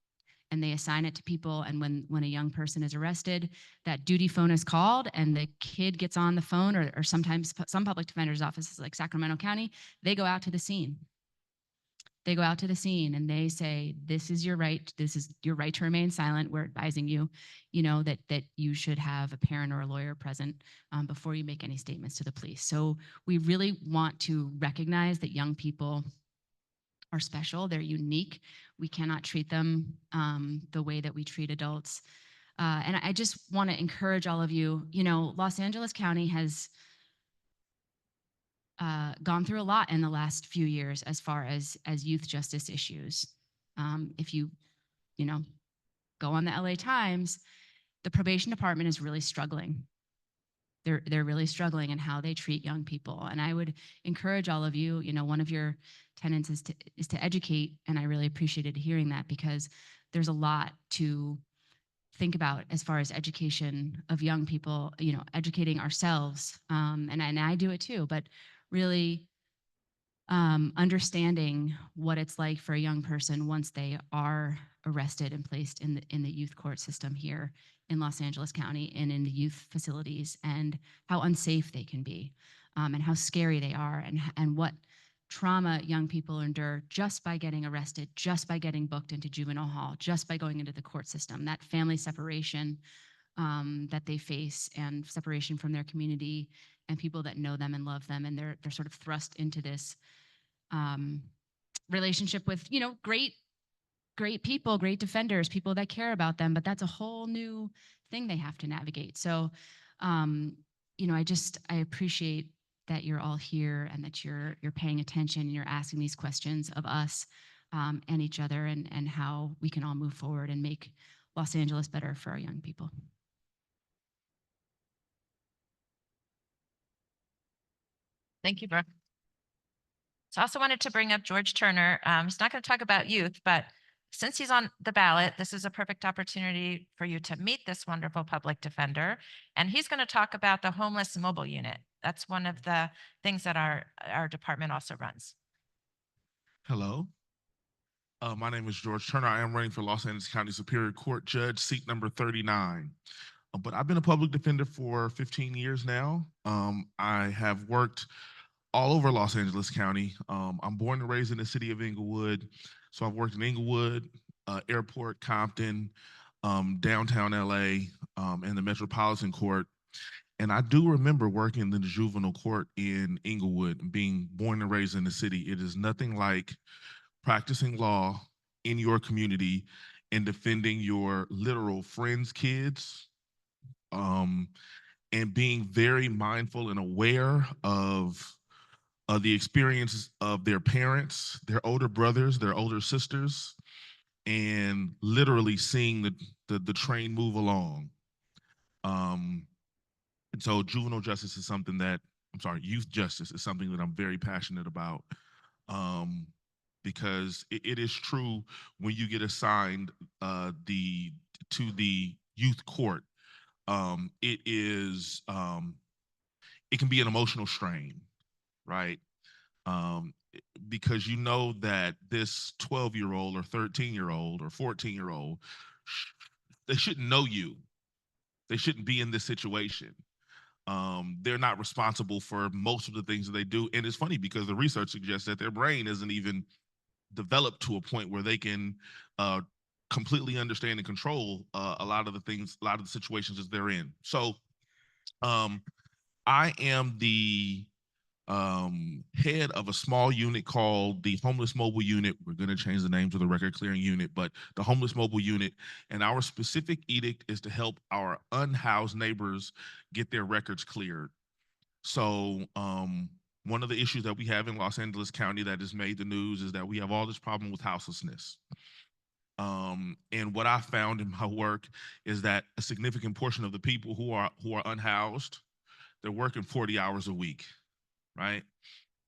and they assign it to people. And when a young person is arrested, that duty phone is called and the kid gets on the phone, or sometimes some public defender's offices like Sacramento County, they go out to the scene. They go out to the scene and they say, this is your right. This is your right to remain silent. We're advising you, that you should have a parent or a lawyer present before you make any statements to the police. So we really want to recognize that young people are special. They're unique. We cannot treat them the way that we treat adults. And I just want to encourage all of you, Los Angeles County has gone through a lot in the last few years as far as youth justice issues. If you go on the LA Times, the probation department is really struggling. They're really struggling in how they treat young people. And I would encourage all of you, one of your tenets is to educate. And I really appreciated hearing that, because there's a lot to think about as far as education of young people, educating ourselves. And I do it too, but really understanding what it's like for a young person once they are arrested and placed in the youth court system here in Los Angeles County and in the youth facilities, and how unsafe they can be, and how scary they are, and what trauma young people endure just by getting arrested, just by getting booked into juvenile hall, just by going into the court system. That family separation that they face, and separation from their community and people that know them and love them, and they're sort of thrust into this relationship with great people, great defenders, people that care about them, but that's a whole new thing they have to navigate. So I appreciate that you're all here and that you're paying attention and you're asking these questions of us and each other, and how we can all move forward and make Los Angeles better for our young people. Thank you, Brooke. So I also wanted to bring up George Turner. He's not going to talk about youth, but since he's on the ballot, this is a perfect opportunity for you to meet this wonderful public defender. And he's going to talk about the homeless mobile unit. That's one of the things that our department also runs. Hello. My name is George Turner. I am running for Los Angeles County Superior Court Judge, seat number 39. but I've been a public defender for 15 years now. I have worked all over Los Angeles County. I'm born and raised in the city of Inglewood. So I've worked in Inglewood, Airport, Compton, downtown LA, and the Metropolitan Court. And I do remember working in the juvenile court in Inglewood and being born and raised in the city. It is nothing like practicing law in your community and defending your literal friends' kids, um, and being very mindful and aware of the experiences of their parents, their older brothers, their older sisters, and literally seeing the train move along. And so juvenile justice is something that, I'm sorry, youth justice is something that I'm very passionate about. Because it is true when you get assigned to the youth court, it is it can be an emotional strain, right? Um, because you know that this 12-year-old or 13-year-old or 14-year-old, they shouldn't know you. They shouldn't be in this situation. They're not responsible for most of the things that they do. And it's funny because the research suggests that their brain isn't even developed to a point where they can completely understand and control a lot of the things, a lot of the situations that they're in. So I am the head of a small unit called the Homeless Mobile Unit. We're going to change the name to the Record Clearing Unit, but the Homeless Mobile Unit. And our specific edict is to help our unhoused neighbors get their records cleared. So one of the issues that we have in Los Angeles County that has made the news is that we have all this problem with houselessness. And what I found in my work is that a significant portion of the people who are unhoused, they're working 40 hours a week, right?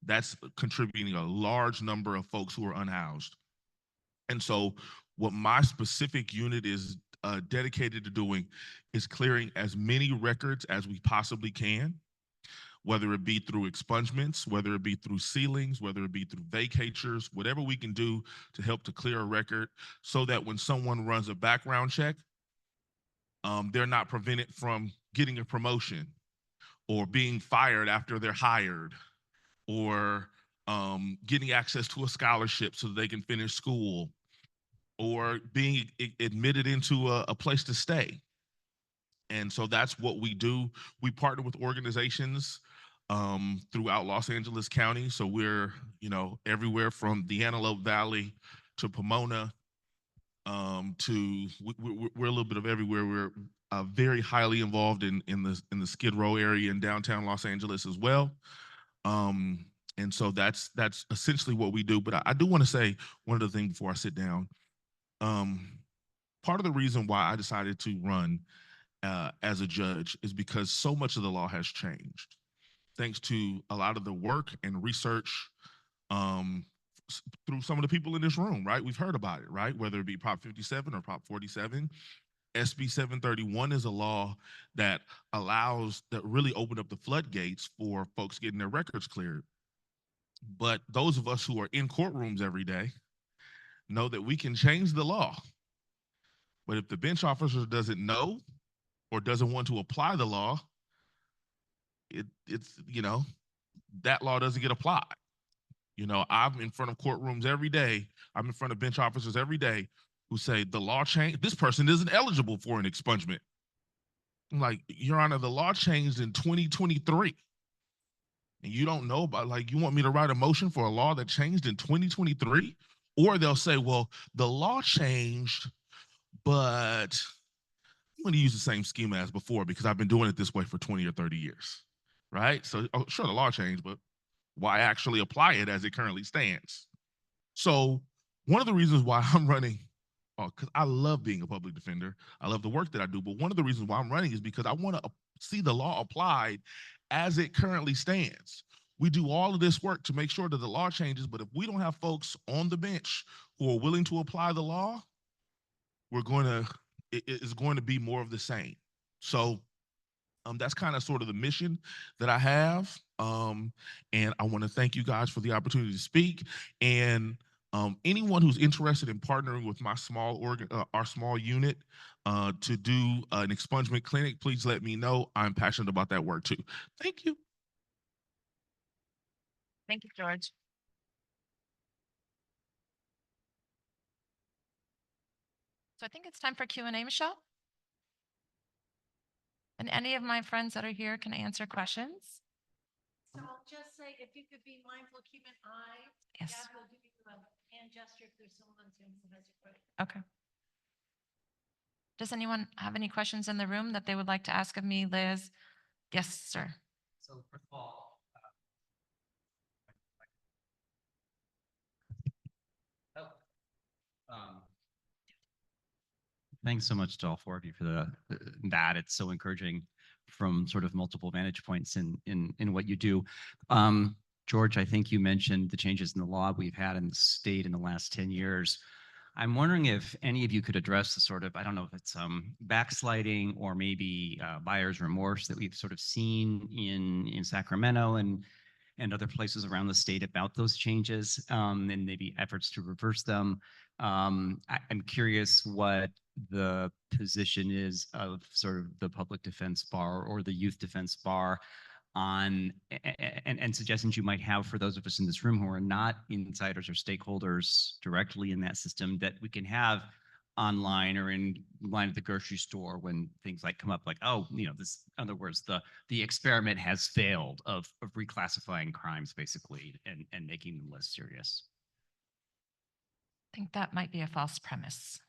That's contributing a large number of folks who are unhoused. And so what my specific unit is dedicated to doing is clearing as many records as we possibly can, whether it be through expungements, whether it be through sealings, whether it be through vacatures, whatever we can do to help to clear a record so that when someone runs a background check, they're not prevented from getting a promotion or being fired after they're hired, or getting access to a scholarship so that they can finish school, or being admitted into a place to stay. And so that's what we do. We partner with organizations throughout Los Angeles County. So we're, everywhere from the Antelope Valley to Pomona, we're a little bit of everywhere. We're very highly involved in the Skid Row area in downtown Los Angeles as well. And so that's essentially what we do. But I do want to say one other thing before I sit down. Part of the reason why I decided to run as a judge is because so much of the law has changed, thanks to a lot of the work and research through some of the people in this room, right? We've heard about it, right? Whether it be Prop 57 or Prop 47. SB 731 is a law that really opened up the floodgates for folks getting their records cleared. But those of us who are in courtrooms every day know that we can change the law. But if the bench officer doesn't know or doesn't want to apply the law, it's that law doesn't get applied. I'm in front of courtrooms every day. I'm in front of bench officers every day who say the law changed. This person isn't eligible for an expungement. I'm like, Your Honor, the law changed in 2023. And you don't know about, you want me to write a motion for a law that changed in 2023? Or they'll say, well, the law changed, but I'm going to use the same schema as before because I've been doing it this way for 20 or 30 years, right? So, sure, the law changed, but why actually apply it as it currently stands? So one of the reasons why I'm running, because I love being a public defender, I love the work that I do, but one of the reasons why I'm running is because I want to see the law applied as it currently stands. We do all of this work to make sure that the law changes, but if we don't have folks on the bench who are willing to apply the law, it's going to be more of the same. So that's kind of sort of the mission that I have. And I want to thank you guys for the opportunity to speak. And Anyone who's interested in partnering with my our small unit to do an expungement clinic, please let me know. I'm passionate about that work too. Thank you. Thank you, George. So I think it's time for Q&A, Michelle. And any of my friends that are here can answer questions. So I'll just say, if you could be mindful, keep an eye. Yes. Gab will give you a hand gesture if there's someone on Zoom that has a question. Okay. Does anyone have any questions in the room that they would like to ask of me, Liz? Yes, sir. So first of all, thanks so much to all four of you for that. It's so encouraging from sort of multiple vantage points in what you do. George, I think you mentioned the changes in the law we've had in the state in the last 10 years. I'm wondering if any of you could address the sort of, I don't know if it's backsliding or maybe buyer's remorse that we've sort of seen in Sacramento and other places around the state about those changes, and maybe efforts to reverse them. I'm curious what the position is of sort of the public defense bar or the youth defense bar on and suggestions you might have for those of us in this room who are not insiders or stakeholders directly in that system, that we can have online or in line at the grocery store when things like come up, like, oh, you know, this, in other words, the experiment has failed of reclassifying crimes basically and making them less serious. I think that might be a false premise,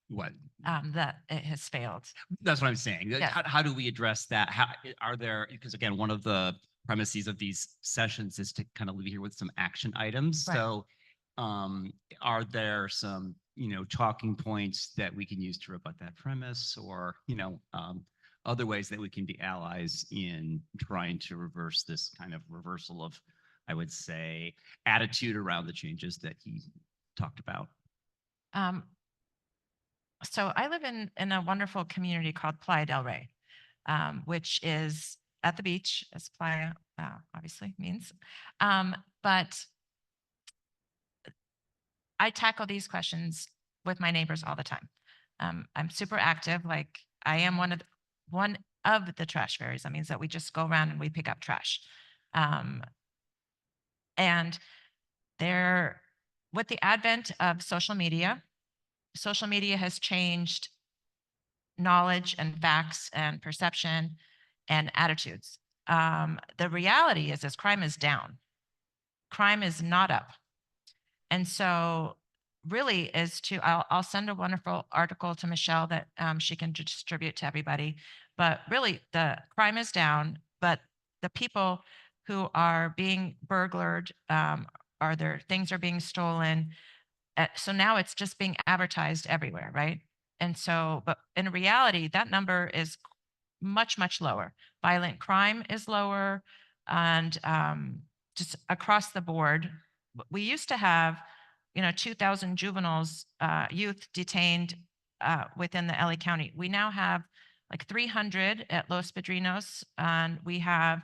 What? that it has failed. That's what I'm saying. Yes. How do we address that? How are there, because again, one of the premises of these sessions is to kind of leave here with some action items. Right. So are there some, talking points that we can use to rebut that premise, or, other ways that we can be allies in trying to reverse this kind of reversal of, I would say, attitude around the changes that he talked about? So I live in a wonderful community called Playa del Rey, which is at the beach, as Playa obviously means. But I tackle these questions with my neighbors all the time. I'm super active. Like, I am one of the trash fairies. That means that we just go around and we pick up trash. And with the advent of social media has changed knowledge and facts and perception and attitudes. The reality is crime is down. Crime is not up. And so really I'll send a wonderful article to Michelle that she can distribute to everybody. But really, the crime is down, but the people who are being burglared, their things are being stolen. So now it's just being advertised everywhere, right? And so, but in reality, that number is much, much lower. Violent crime is lower, and just across the board. We used to have, 2,000 juveniles, youth detained within the LA County. We now have like 300 at Los Padrinos, and we have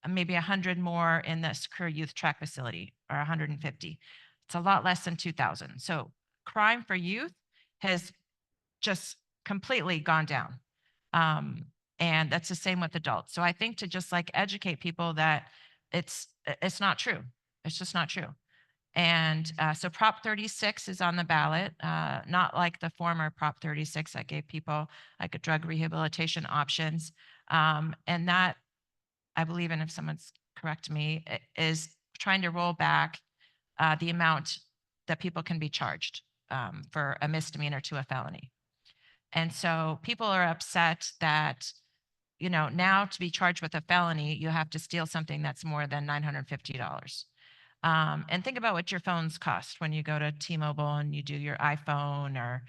maybe 100 more in the secure youth track facility, or 150. It's a lot less than 2,000. So crime for youth has just completely gone down. And that's the same with adults. So I think to just like educate people that it's not true. It's just not true. And so Prop 36 is on the ballot, not like the former Prop 36 that gave people like a drug rehabilitation options. And that, I believe, and if someone's correct me, is trying to roll back the amount that people can be charged for a misdemeanor to a felony. And so people are upset that, now to be charged with a felony, you have to steal something that's more than $950. And think about what your phones cost when you go to T-Mobile and you do your iPhone,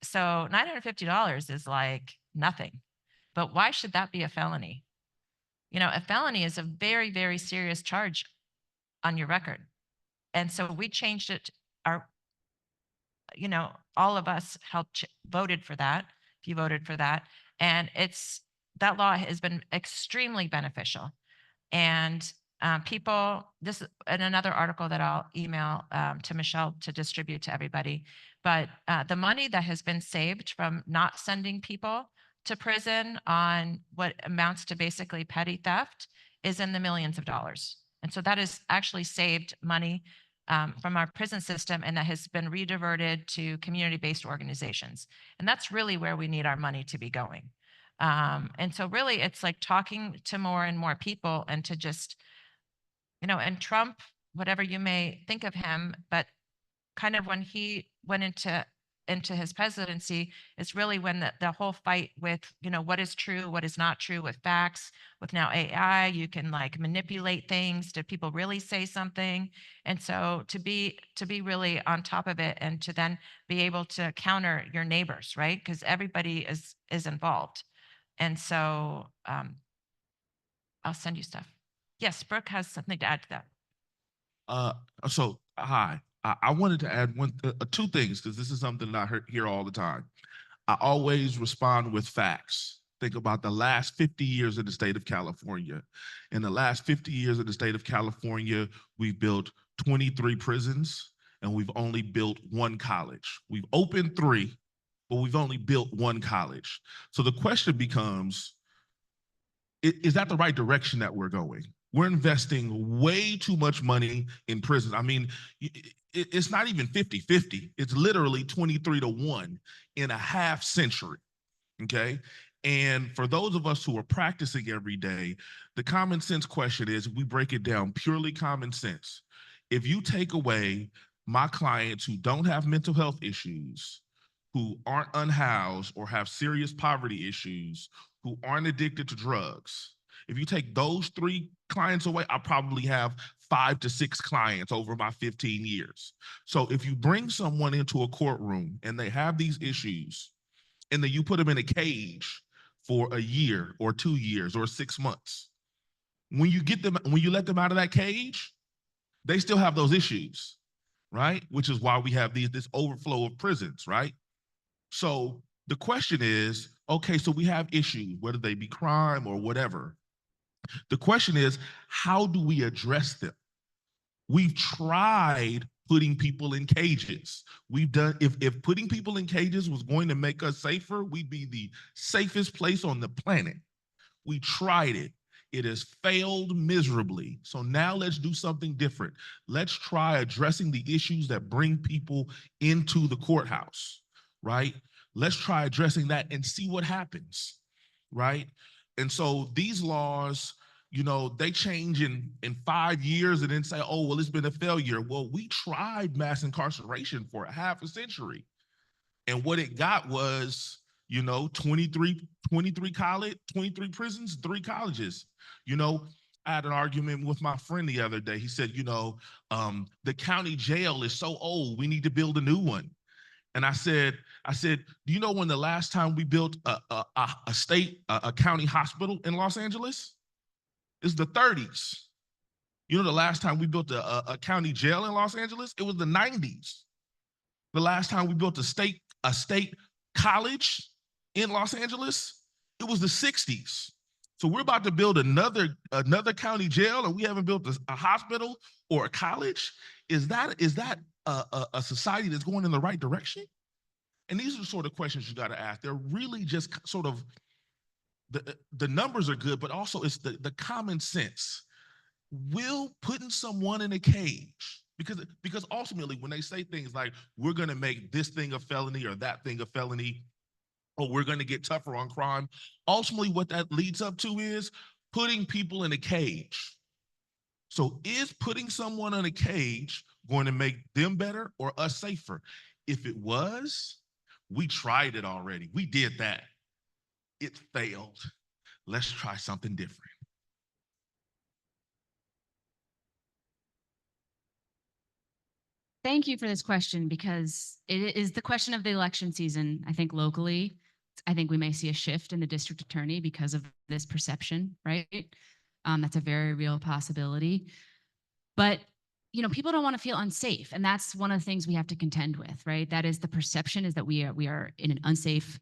so $950 is like nothing. But why should that be a felony? A felony is a very, very serious charge on your record. And so we changed it. All of us voted for that. If you voted for that, and that law has been extremely beneficial. And People, this in another article that I'll email to Michelle to distribute to everybody, but the money that has been saved from not sending people to prison on what amounts to basically petty theft is in the millions of dollars. And so that has actually saved money from our prison system, and that has been rediverted to community-based organizations. And that's really where we need our money to be going. And so really it's like talking to more and more people, and to just, and Trump, whatever you may think of him, but kind of when he went into his presidency is really when the whole fight with, what is true, what is not true, with facts, with now AI, you can like manipulate things. Did people really say something? And so to be really on top of it, and to then be able to counter your neighbors, right? Because everybody is involved. And so I'll send you stuff. Yes, Brooke has something to add to that. So hi, I wanted to add two things, because this is something that I hear all the time. I always respond with facts. Think about the last 50 years in the state of California. In the last 50 years in the state of California, we've built 23 prisons, and we've only built one college. We've opened 3, but we've only built one college. So the question becomes, is that the right direction that we're going? We're investing way too much money in prisons. I mean, it's not even 50-50. It's literally 23-1 in a half century, okay? And for those of us who are practicing every day, the common sense question is, we break it down purely common sense. If you take away my clients who don't have mental health issues, who aren't unhoused or have serious poverty issues, who aren't addicted to drugs, if you take those 3 clients away, I probably have 5 to 6 clients over my 15 years. So if you bring someone into a courtroom and they have these issues, and then you put them in a cage for a year or 2 years or 6 months, when you let them out of that cage, they still have those issues, right? Which is why we have this overflow of prisons, right? So the question is, okay, so we have issues, whether they be crime or whatever. The question is, how do we address them? We've tried putting people in cages. We've done, if putting people in cages was going to make us safer, we'd be the safest place on the planet. We tried it. It has failed miserably. So now let's do something different. Let's try addressing the issues that bring people into the courthouse, right? Let's try addressing that and see what happens, right? And so these laws, they change in 5 years and then say, oh, well, it's been a failure. Well, we tried mass incarceration for a half a century. And what it got was, 23 prisons, 3 colleges. I had an argument with my friend the other day. He said, the county jail is so old, we need to build a new one. And I said, do you know when the last time we built a county hospital in Los Angeles? It's the 30s. The last time we built a county jail in Los Angeles, it was the 90s. The last time we built a state college in Los Angeles, it was the 60s. So we're about to build another county jail, and we haven't built a hospital or a college. Is that a society that's going in the right direction? And these are the sort of questions you got to ask. They're really just sort of, the numbers are good, but also it's the common sense. Will putting someone in a cage, because ultimately when they say things like, we're going to make this thing a felony or that thing a felony, or we're going to get tougher on crime, ultimately what that leads up to is putting people in a cage. So is putting someone in a cage going to make them better or us safer? If it was, we tried it already. We did that. It failed. Let's try something different. Thank you for this question, because it is the question of the election season. I think locally, I think we may see a shift in the district attorney because of this perception, right? That's a very real possibility. But people don't want to feel unsafe, and that's one of the things we have to contend with, right? That is the perception, is that we are in an unsafe.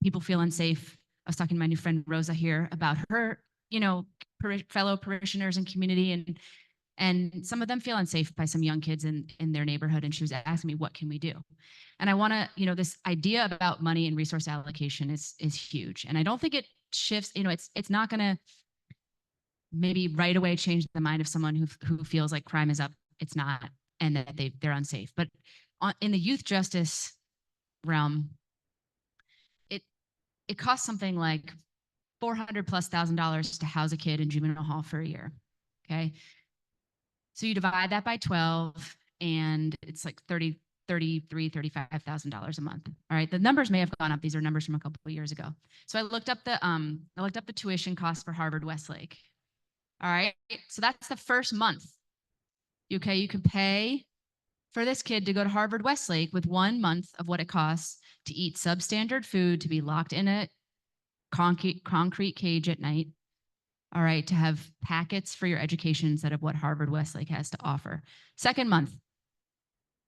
People feel unsafe. I was talking to my new friend Rosa here about her fellow parishioners and community, and some of them feel unsafe by some young kids in their neighborhood. And she was asking me, what can we do? And I want to, this idea about money and resource allocation is huge. And I don't think it shifts, it's not going to maybe right away change the mind of someone who feels like crime is up. It's not, and that they're unsafe. But in the youth justice realm, it costs something like $400,000+ to house a kid in juvenile hall for a year. Okay. So you divide that by 12 and it's like $35,000 a month. All right. The numbers may have gone up. These are numbers from a couple of years ago. So I looked up the tuition cost for Harvard Westlake. All right. So that's the first month. Okay. You can pay for this kid to go to Harvard Westlake with 1 month of what it costs to eat substandard food, to be locked in a concrete cage at night. All right, to have packets for your education instead of what Harvard Westlake has to offer. Second month,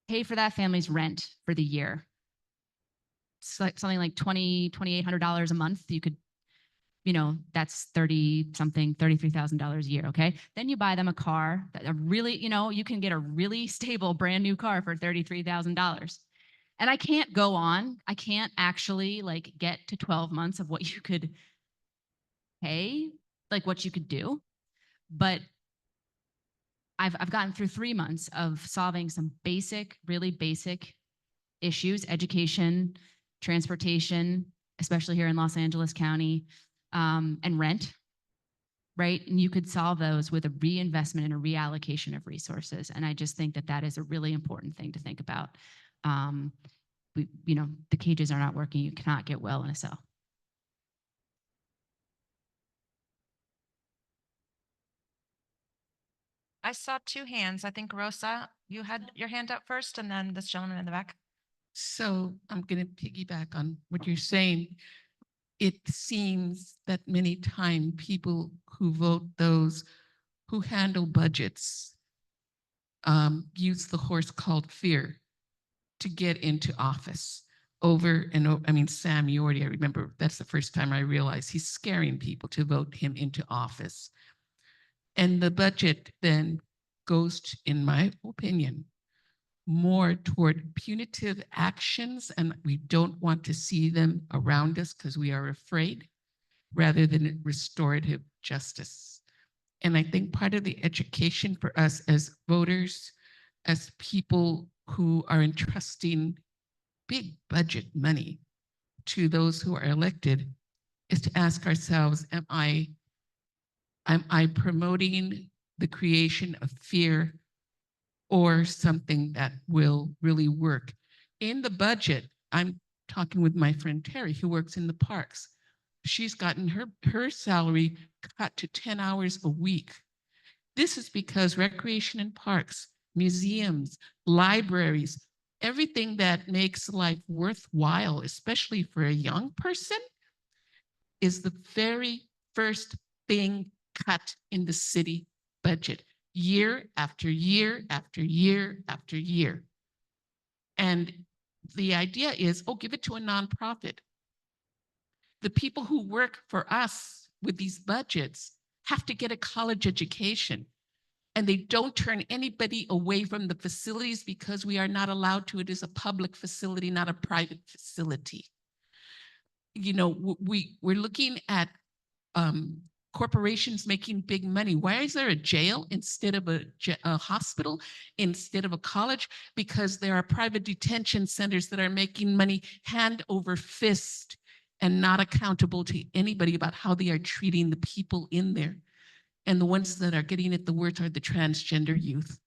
pay for that family's rent for the year. It's like something like $2,800 a month. You could, that's $33,000 a year. Okay. Then you buy them a car that you can get a really stable brand new car for $33,000. And I can't go on. I can't actually get to 12 months of what you could pay, what you could do. But I've gotten through 3 months of solving some really basic issues: education, transportation, especially here in Los Angeles County, and rent, right? And you could solve those with a reinvestment and a reallocation of resources. And I just think that is a really important thing to think about. The cages are not working. You cannot get well in a cell. I saw two hands. I think Rosa, you had your hand up first, and then this gentleman in the back. So I'm going to piggyback on what you're saying. It seems that many times people who vote, those who handle budgets, use the horse called fear to get into office over and over. I mean, Sam Yorty, I remember that's the first time I realized he's scaring people to vote him into office. And the budget then goes, in my opinion, more toward punitive actions, and we don't want to see them around us because we are afraid, rather than restorative justice. And I think part of the education for us as voters, as people who are entrusting big budget money to those who are elected, is to ask ourselves, am I promoting the creation of fear or something that will really work? In the budget, I'm talking with my friend Terry, who works in the parks. She's gotten her salary cut to 10 hours a week. This is because recreation and parks, museums, libraries, everything that makes life worthwhile, especially for a young person, is the very first thing cut in the city budget, year after year after year after year. And the idea is, give it to a nonprofit. The people who work for us with these budgets have to get a college education, and they don't turn anybody away from the facilities because we are not allowed to. It is a public facility, not a private facility. We're looking at corporations making big money. Why is there a jail instead of a hospital, instead of a college? Because there are private detention centers that are making money hand over fist and not accountable to anybody about how they are treating the people in there. And the ones that are getting it the worst are the transgender youth.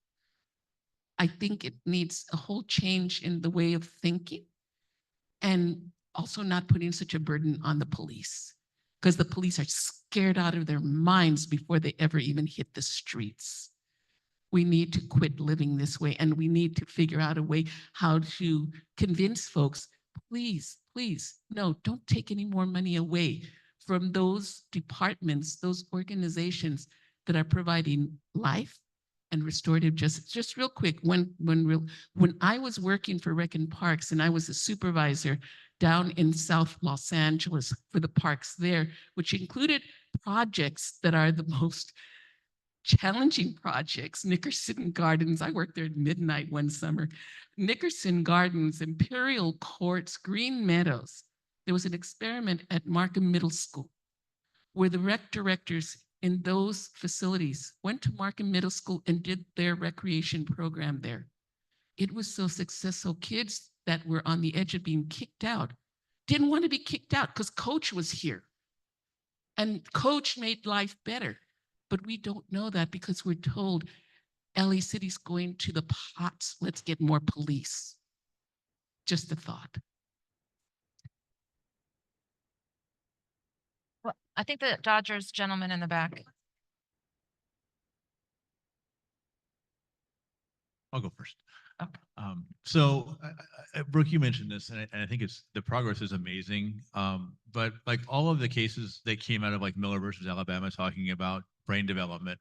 I think it needs a whole change in the way of thinking, and also not putting such a burden on the police, because the police are scared out of their minds before they ever even hit the streets. We need to quit living this way, and we need to figure out a way how to convince folks, please, no, don't take any more money away from those departments, those organizations that are providing life, and restorative justice. Just real quick, when I was working for Rec and Parks and I was a supervisor down in South Los Angeles for the parks there, which included projects that are the most challenging projects. Nickerson Gardens, I worked there at midnight one summer. Nickerson Gardens, Imperial Courts, Green Meadows. There was an experiment at Markham Middle School where the rec directors in those facilities went to Markham Middle School and did their recreation program there. It was so successful. Kids that were on the edge of being kicked out didn't want to be kicked out because coach was here. And coach made life better. But we don't know that because we're told LA City's going to the pots. Let's get more police. Just a thought. Well, I think the Dodgers gentleman in the back. I'll go first. Okay. Brooke, you mentioned this, and I think it's the progress is amazing. But like all of the cases that came out of like Miller versus Alabama talking about brain development,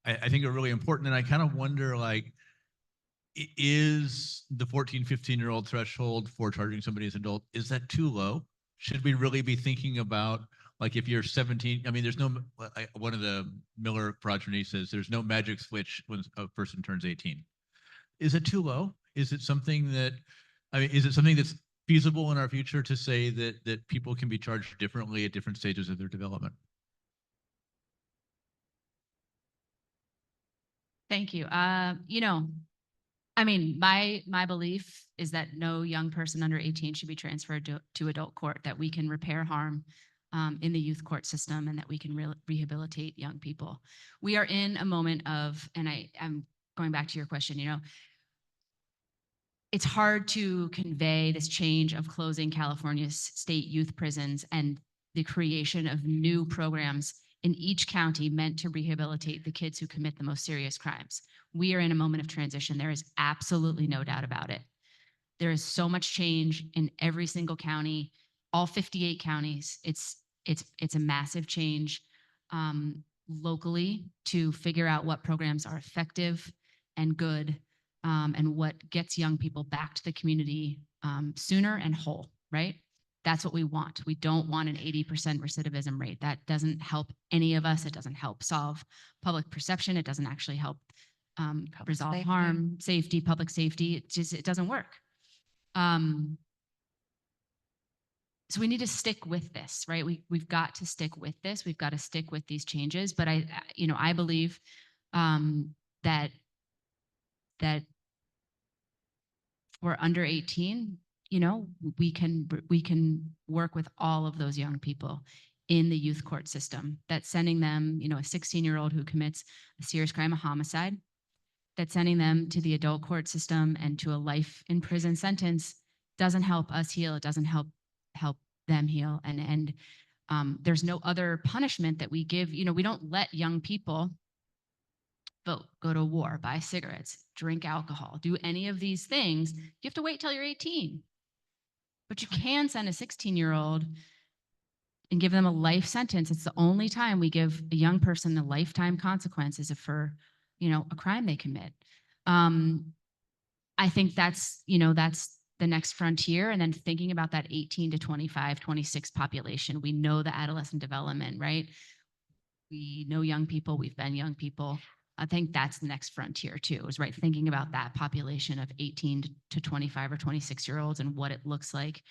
I think are really important. And I kind of wonder, like, is the 14, 15-year-old threshold for charging somebody as an adult, is that too low? Should we really be thinking about, like, if you're 17, I mean, there's no, one of the Miller progeny says there's no magic switch when a person turns 18. Is it too low? Is it something that, I mean, is it something that's feasible in our future to say that people can be charged differently at different stages of their development? Thank you. You know, I mean, my belief is that no young person under 18 should be transferred to adult court, that we can repair harm in the youth court system and that we can rehabilitate young people. We are in a moment of, and I'm going back to your question, you know, it's hard to convey this change of closing California's state youth prisons and the creation of new programs in each county meant to rehabilitate the kids who commit the most serious crimes. We are in a moment of transition. There is absolutely no doubt about it. There is so much change in every single county, all 58 counties. It's a massive change locally to figure out what programs are effective and good, and what gets young people back to the community sooner and whole, right? That's what we want. We don't want an 80% recidivism rate. That doesn't help any of us. It doesn't help solve public perception. It doesn't actually help resolve safety. harm, safety, public safety. It doesn't work. So we need to stick with this, right? We've got to stick with this. We've got to stick with these changes. But I believe that for under 18, you know, we can work with all of those young people in the youth court system. That's sending them, you know, a 16-year-old who commits a serious crime, a homicide, that's sending them to the adult court system and to a life in prison sentence doesn't help us heal. It doesn't help them heal. And there's no other punishment that we give. You know, we don't let young people vote, go to war, buy cigarettes, drink alcohol, do any of these things. You have to wait till you're 18. But you can send a 16-year-old and give them a life sentence. It's the only time we give a young person the lifetime consequences for, you know, a crime they commit. I think that's the next frontier. And then thinking about that 18 to 25, 26 population, we know the adolescent development, right? We know young people, we've been young people. I think that's the next frontier too, is right, thinking about that population of 18 to 25 or 26-year-olds and what it looks like.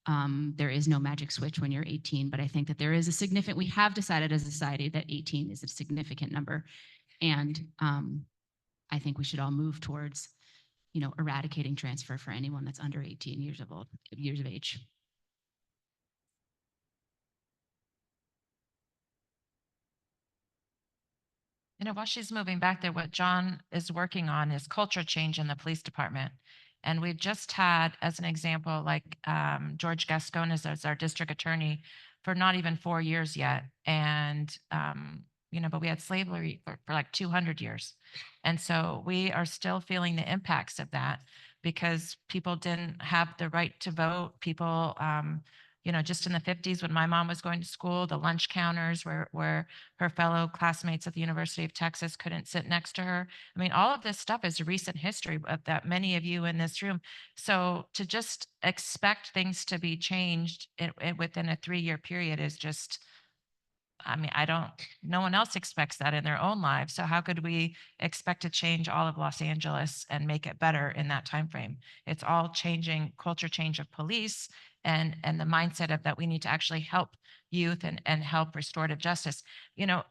There is no magic switch when you're 18, but I think that there is a significant, we have decided as a society that 18 is a significant number. And I think we should all move towards, you know, eradicating transfer for anyone that's under 18 years of age. You know, while she's moving back there, what John is working on is culture change in the police department. And we've just had, as an example, like George Gascon is our district attorney for not even 4 years yet. And, you know, but we had slavery for like 200 years. And so we are still feeling the impacts of that because people didn't have the right to vote. People You know, just in the 50s when my mom was going to school, the lunch counters where her fellow classmates at the University of Texas couldn't sit next to her. I mean, all of this stuff is recent history of that many of you in this room. So to just expect things to be changed within a 3-year period is just, I mean, no one else expects that in their own lives. So how could we expect to change all of Los Angeles and make it better in that time frame? It's all changing, culture change of police and the mindset of that we need to actually help youth and help restorative justice. You know,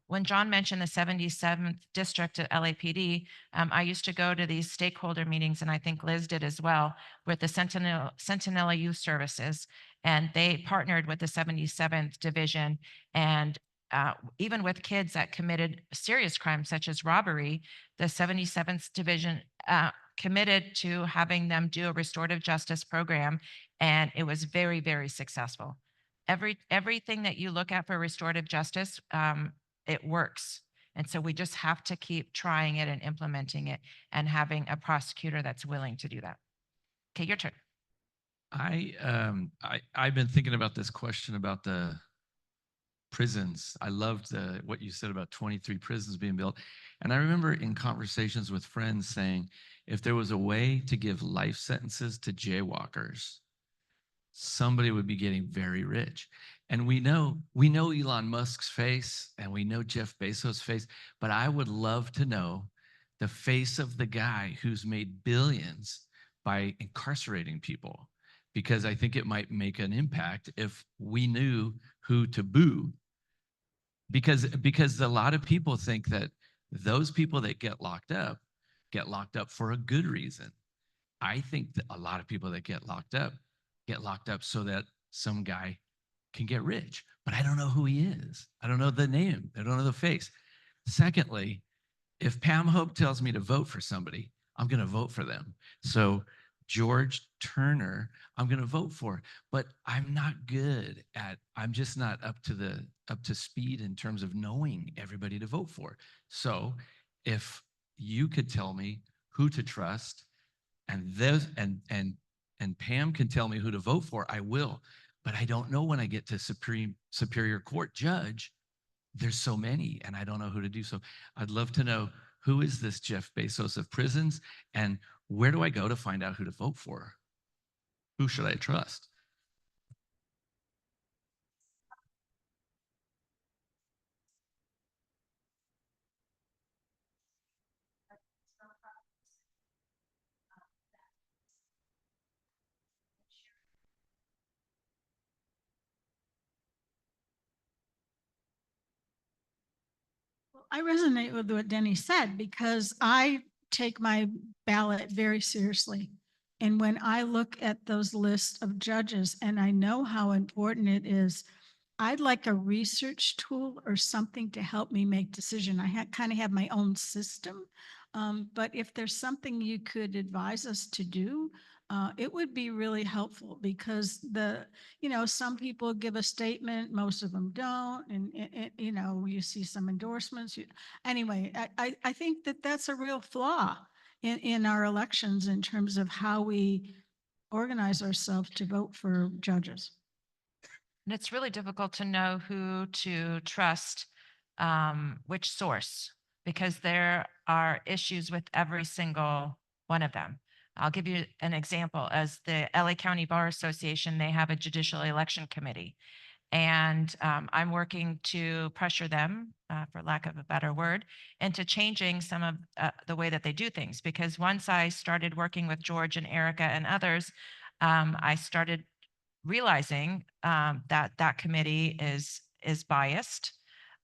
when John mentioned the 77th district at LAPD, I used to go to these stakeholder meetings, and I think Liz did as well, with the Sentinella Youth Services, and they partnered with the 77th Division. And even with kids that committed serious crimes such as robbery, the 77th Division committed to having them do a restorative justice program, and it was very, very successful. Everything that you look at for restorative justice, it works. And so we just have to keep trying it and implementing it and having a prosecutor that's willing to do that. Okay, your turn. I've been thinking about this question about the prisons. I loved what you said about 23 prisons being built. And I remember in conversations with friends saying, if there was a way to give life sentences to jaywalkers, somebody would be getting very rich. And we know Elon Musk's face and we know Jeff Bezos' face, but I would love to know the face of the guy who's made billions by incarcerating people, because I think it might make an impact if we knew who to boo. Because a lot of people think that those people that get locked up for a good reason. I think that a lot of people that get locked up so that some guy can get rich, but I don't know who he is. I don't know the name. I don't know the face. Secondly, if Pam Hope tells me to vote for somebody, I'm going to vote for them. So George Turner, I'm going to vote for, but I'm just not up to speed in terms of knowing everybody to vote for. So if you could tell me who to trust, and Pam can tell me who to vote for, I will. But I don't know when I get to Superior Court judge. There's so many, and I don't know who to do. So I'd love to know, who is this Jeff Bezos of prisons, and where do I go to find out who to vote for? Who should I trust? I resonate with what Denny said because I take my ballot very seriously. And when I look at those lists of judges and I know how important it is, I'd like a research tool or something to help me make decision. I kind of have my own system. But if there's something you could advise us to do, it would be really helpful because some people give a statement, most of them don't. And you see some endorsements. Anyway, I think that that's a real flaw in our elections in terms of how we organize ourselves to vote for judges. And it's really difficult to know who to trust, which source, because there are issues with every single one of them. I'll give you an example. As the LA County Bar Association, they have a judicial election committee. And I'm working to pressure them, for lack of a better word, into changing some of the way that they do things. Because once I started working with George and Erica and others, I started realizing that committee is biased,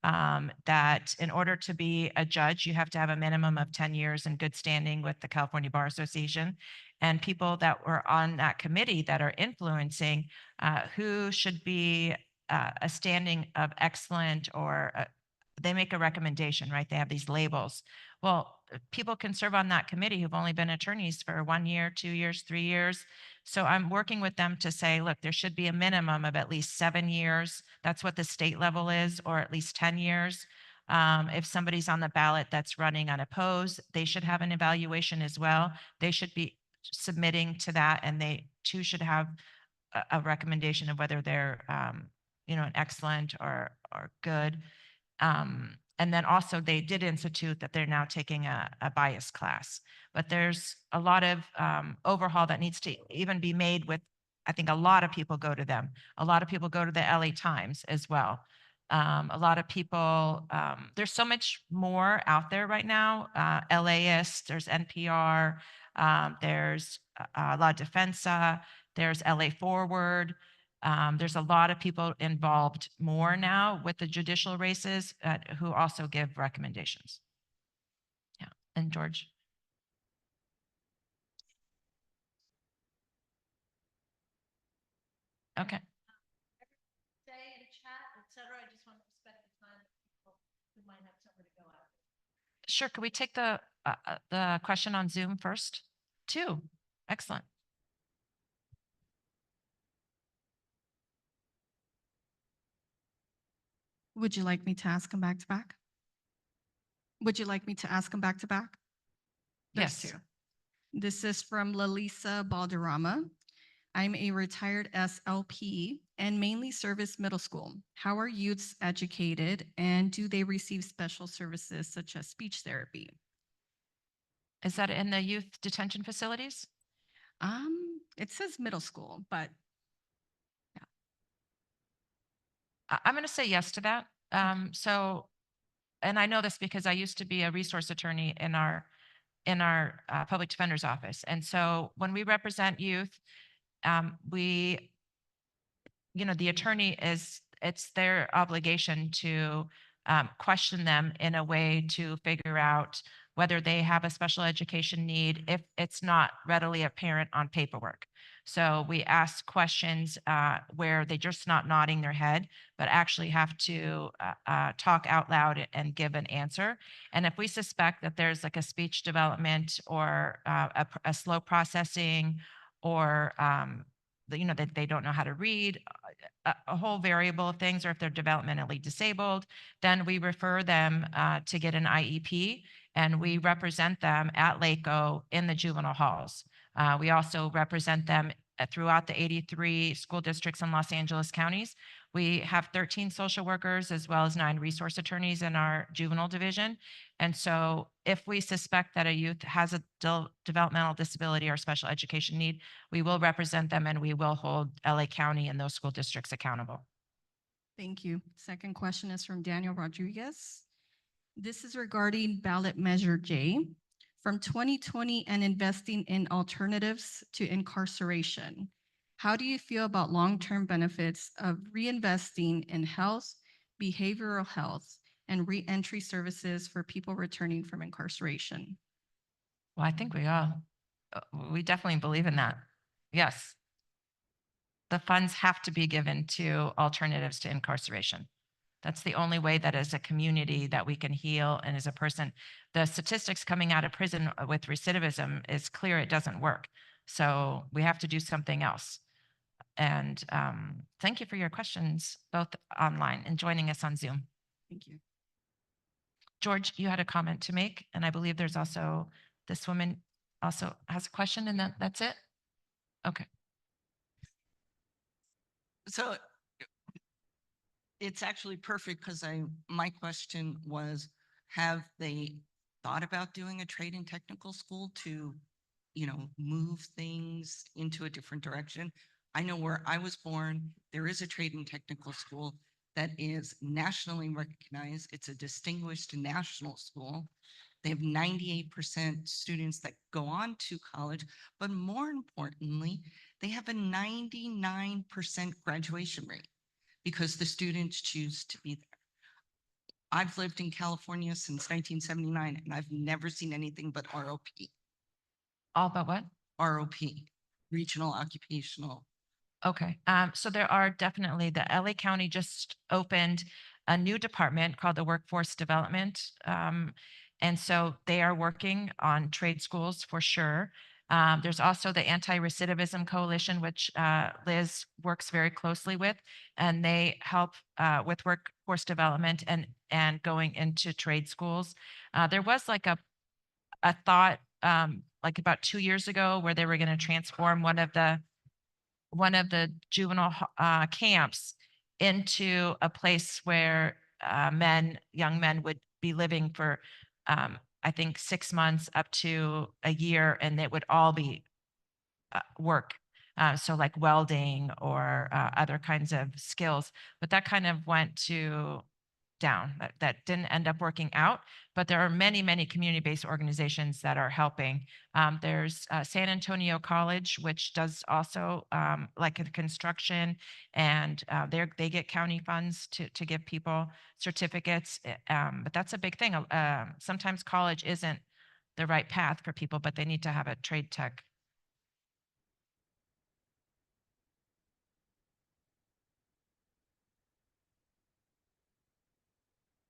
that in order to be a judge, you have to have a minimum of 10 years in good standing with the California Bar Association. And people that were on that committee that are influencing who should be a standing of excellent, or they make a recommendation, right? They have these labels. Well, people can serve on that committee who've only been attorneys for 1 year, 2 years, 3 years. So I'm working with them to say, look, there should be a minimum of at least 7 years. That's what the state level is, or at least 10 years. If somebody's on the ballot that's running unopposed, they should have an evaluation as well. They should be submitting to that, and they too should have a recommendation of whether they're, an excellent or good. And then also they did institute that they're now taking a bias class, but there's a lot of overhaul that needs to even be made with, I think a lot of people go to them. A lot of people go to the LA Times as well. A lot of people, there's so much more out there right now. LAist, there's NPR, there's La Defensa, there's LA Forward. There's a lot of people involved more now with the judicial races who also give recommendations. Yeah, and George. Okay. Sure. Could we take the question on Zoom first? 2. Excellent. Would you like me to ask them back to back? Would you like me to ask them back to back? Those Yes. two. This is from Lalisa Balderrama. I'm a retired SLP and mainly service middle school. How are youths educated and do they receive special services such as speech therapy? Is that in the youth detention facilities? It says middle school, but I'm going to say yes to that. And I know this because I used to be a resource attorney in our public defender's office. And so when we represent youth, the attorney it's their obligation to question them in a way to figure out whether they have a special education need if it's not readily apparent on paperwork. So we ask questions where they're just not nodding their head, but actually have to talk out loud and give an answer. And if we suspect that there's like a speech development or a slow processing or that they don't know how to read, a whole variable of things, or if they're developmentally disabled, then we refer them to get an IEP, and we represent them at LACO in the juvenile halls. We also represent them throughout the 83 school districts in Los Angeles counties. We have 13 social workers as well as 9 resource attorneys in our juvenile division. And so if we suspect that a youth has a developmental disability or special education need, we will represent them and we will hold LA County and those school districts accountable. thank you. Second question is from Daniel Rodriguez. This is regarding ballot measure J. From 2020 and investing in alternatives to incarceration, how do you feel about long-term benefits of reinvesting in health, behavioral health, and reentry services for people returning from incarceration? Well, I think we definitely believe in that. Yes. The funds have to be given to alternatives to incarceration. That's the only way that as a community that we can heal and as a person. The statistics coming out of prison with recidivism is clear it doesn't work. So we have to do something else. And thank you for your questions, both online and joining us on Zoom. Thank you. George, you had a comment to make, and I believe there's also, this woman also has a question, and that's it? Okay. So it's actually perfect because my question was, have they thought about doing a trade and technical school to, move things into a different direction? I know where I was born, there is a trade and technical school that is nationally recognized. It's a distinguished national school. They have 98% students that go on to college, but more importantly, they have a 99% graduation rate because the students choose to be there. I've lived in California since 1979 and I've never seen anything but ROP. All about what? ROP, regional occupational. Okay. So there are definitely, the LA County just opened a new department called the Workforce Development. And so they are working on trade schools for sure. There's also the Anti-Recidivism Coalition, which Liz works very closely with, and they help with workforce development and going into trade schools. There was like a thought like about 2 years ago where they were going to transform one of the one of the juvenile camps into a place where young men would be living for, I think, 6 months up to a year, and it would all be work. So like welding or other kinds of skills, but that kind of went down. That didn't end up working out, but there are many, many community-based organizations that are helping. There's San Antonio College, which does also like a construction, and they get county funds to give people certificates. But that's a big thing. Sometimes college isn't the right path for people, but they need to have a trade tech.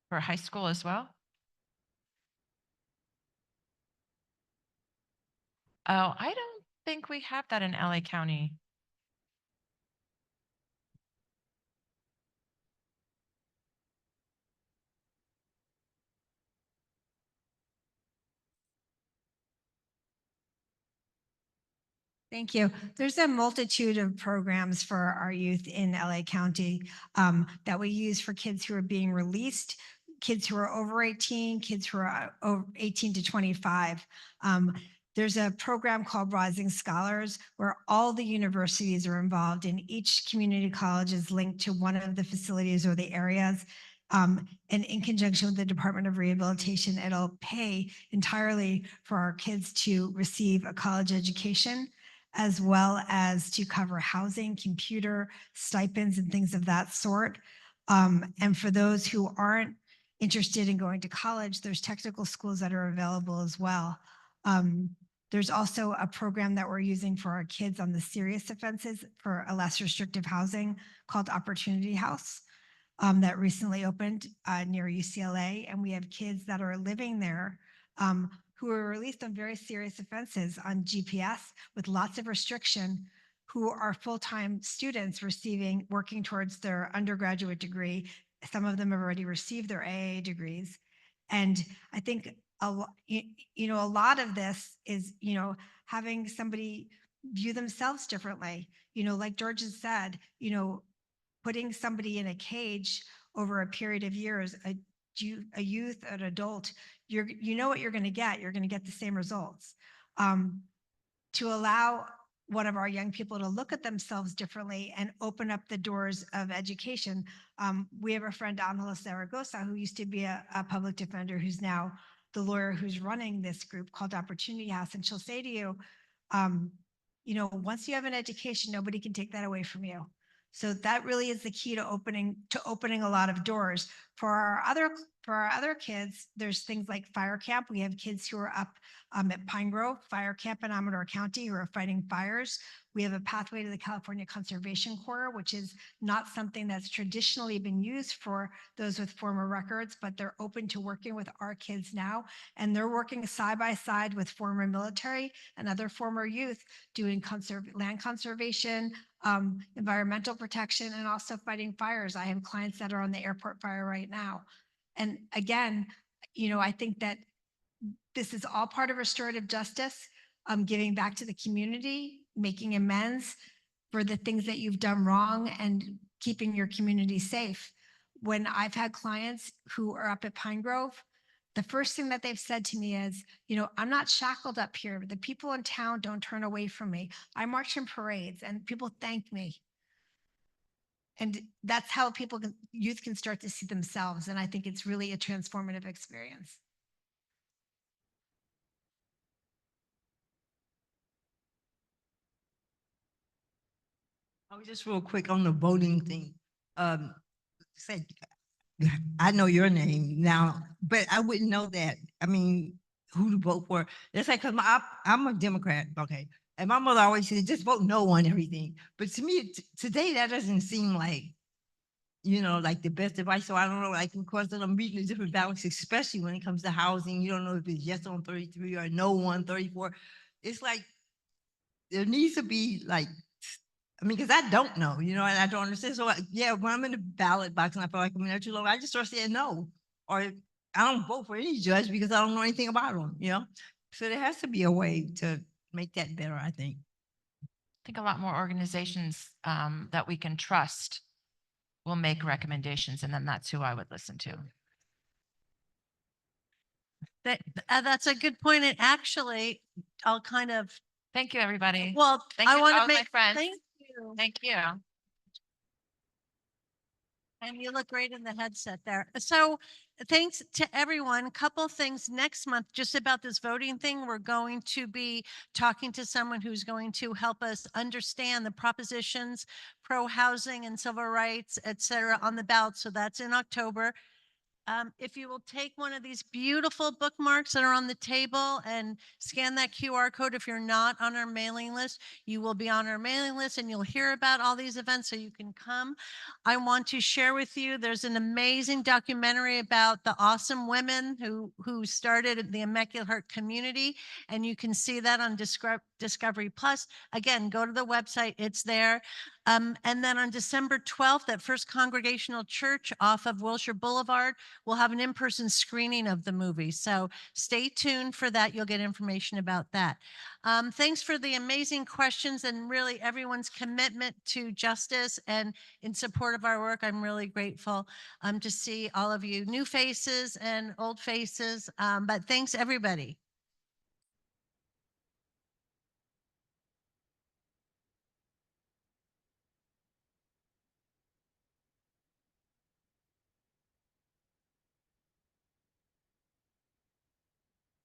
For high school as well? Oh, I don't think we have that in LA County. Thank you. There's a multitude of programs for our youth in LA County that we use for kids who are being released, kids who are over 18, kids who are over 18 to 25. There's a program called Rising Scholars where all the universities are involved, and each community college is linked to one of the facilities or the areas. And in conjunction with the Department of Rehabilitation, it'll pay entirely for our kids to receive a college education, as well as to cover housing, computer, stipends, and things of that sort. And for those who aren't interested in going to college, there's technical schools that are available as well. There's also a program that we're using for our kids on the serious offenses for a less restrictive housing called Opportunity House that recently opened near UCLA. And we have kids that are living there who are released on very serious offenses on GPS with lots of restriction, who are full-time students working towards their undergraduate degree. Some of them have already received their AA degrees. And I think a lot of this is, having somebody view themselves differently. Like George has said, putting somebody in a cage over a period of years, a youth, an adult, you know what you're going to get. You're going to get the same results. To allow one of our young people to look at themselves differently and open up the doors of education. We have a friend, Angela Zaragoza, who used to be a public defender, who's now the lawyer who's running this group called Opportunity House. And she'll say to you, once you have an education, nobody can take that away from you. So that really is the key to opening a lot of doors. For our other kids, there's things like fire camp. We have kids who are up at Pine Grove Fire Camp in Amador County who are fighting fires. We have a pathway to the California Conservation Corps, which is not something that's traditionally been used for those with former records, but they're open to working with our kids now. And they're working side by side with former military and other former youth doing land conservation, environmental protection, and also fighting fires. I have clients that are on the airport fire right now. And again, I think that this is all part of restorative justice, giving back to the community, making amends for the things that you've done wrong, and keeping your community safe. When I've had clients who are up at Pine Grove, the first thing that they've said to me is, I'm not shackled up here. The people in town don't turn away from me. I march in parades and people thank me. And that's how youth can start to see themselves. And I think it's really a transformative experience. I was just real quick on the voting thing. Say, I know your name now, but I wouldn't know that. I mean, who to vote for. It's like, cause I'm a Democrat, okay? And my mother always said, just vote no on everything. But to me, today, that doesn't seem like, like the best advice. So I don't know, like, of course, I'm reading the different ballots, especially when it comes to housing. You don't know if it's yes on 33 or no on 34. It's like, there needs to be like, because I don't know, and I don't understand. So yeah, when I'm in the ballot box and I feel like I'm in there too long, I just start saying no. Or I don't vote for any judge because I don't know anything about them, So there has to be a way to make that better, I think. think a lot more organizations that we can trust will make recommendations, and then that's who I would listen to. That's a good point. And actually, I'll kind of, Thank you, everybody. well, Thank I you to want all to of my make, friends. thank you. Thank you. And you look great in the headset there. So thanks to everyone. Couple things next month, just about this voting thing. We're going to be talking to someone who's going to help us understand the propositions, pro-housing and civil rights, et cetera, on the ballot. So that's in October. If you will take one of these beautiful bookmarks that are on the table and scan that QR code, if you're not on our mailing list, you will be on our mailing list and you'll hear about all these events so you can come. I want to share with you, there's an amazing documentary about the awesome women who started the Immaculate Heart community, and you can see that on Discovery Plus. Again, go to the website, it's there. And then on December 12th at First Congregational Church off of Wilshire Boulevard, we'll have an in-person screening of the movie. So stay tuned for that. You'll get information about that. Thanks for the amazing questions and really everyone's commitment to justice and in support of our work. I'm really grateful to see all of you, new faces and old faces. But thanks, everybody.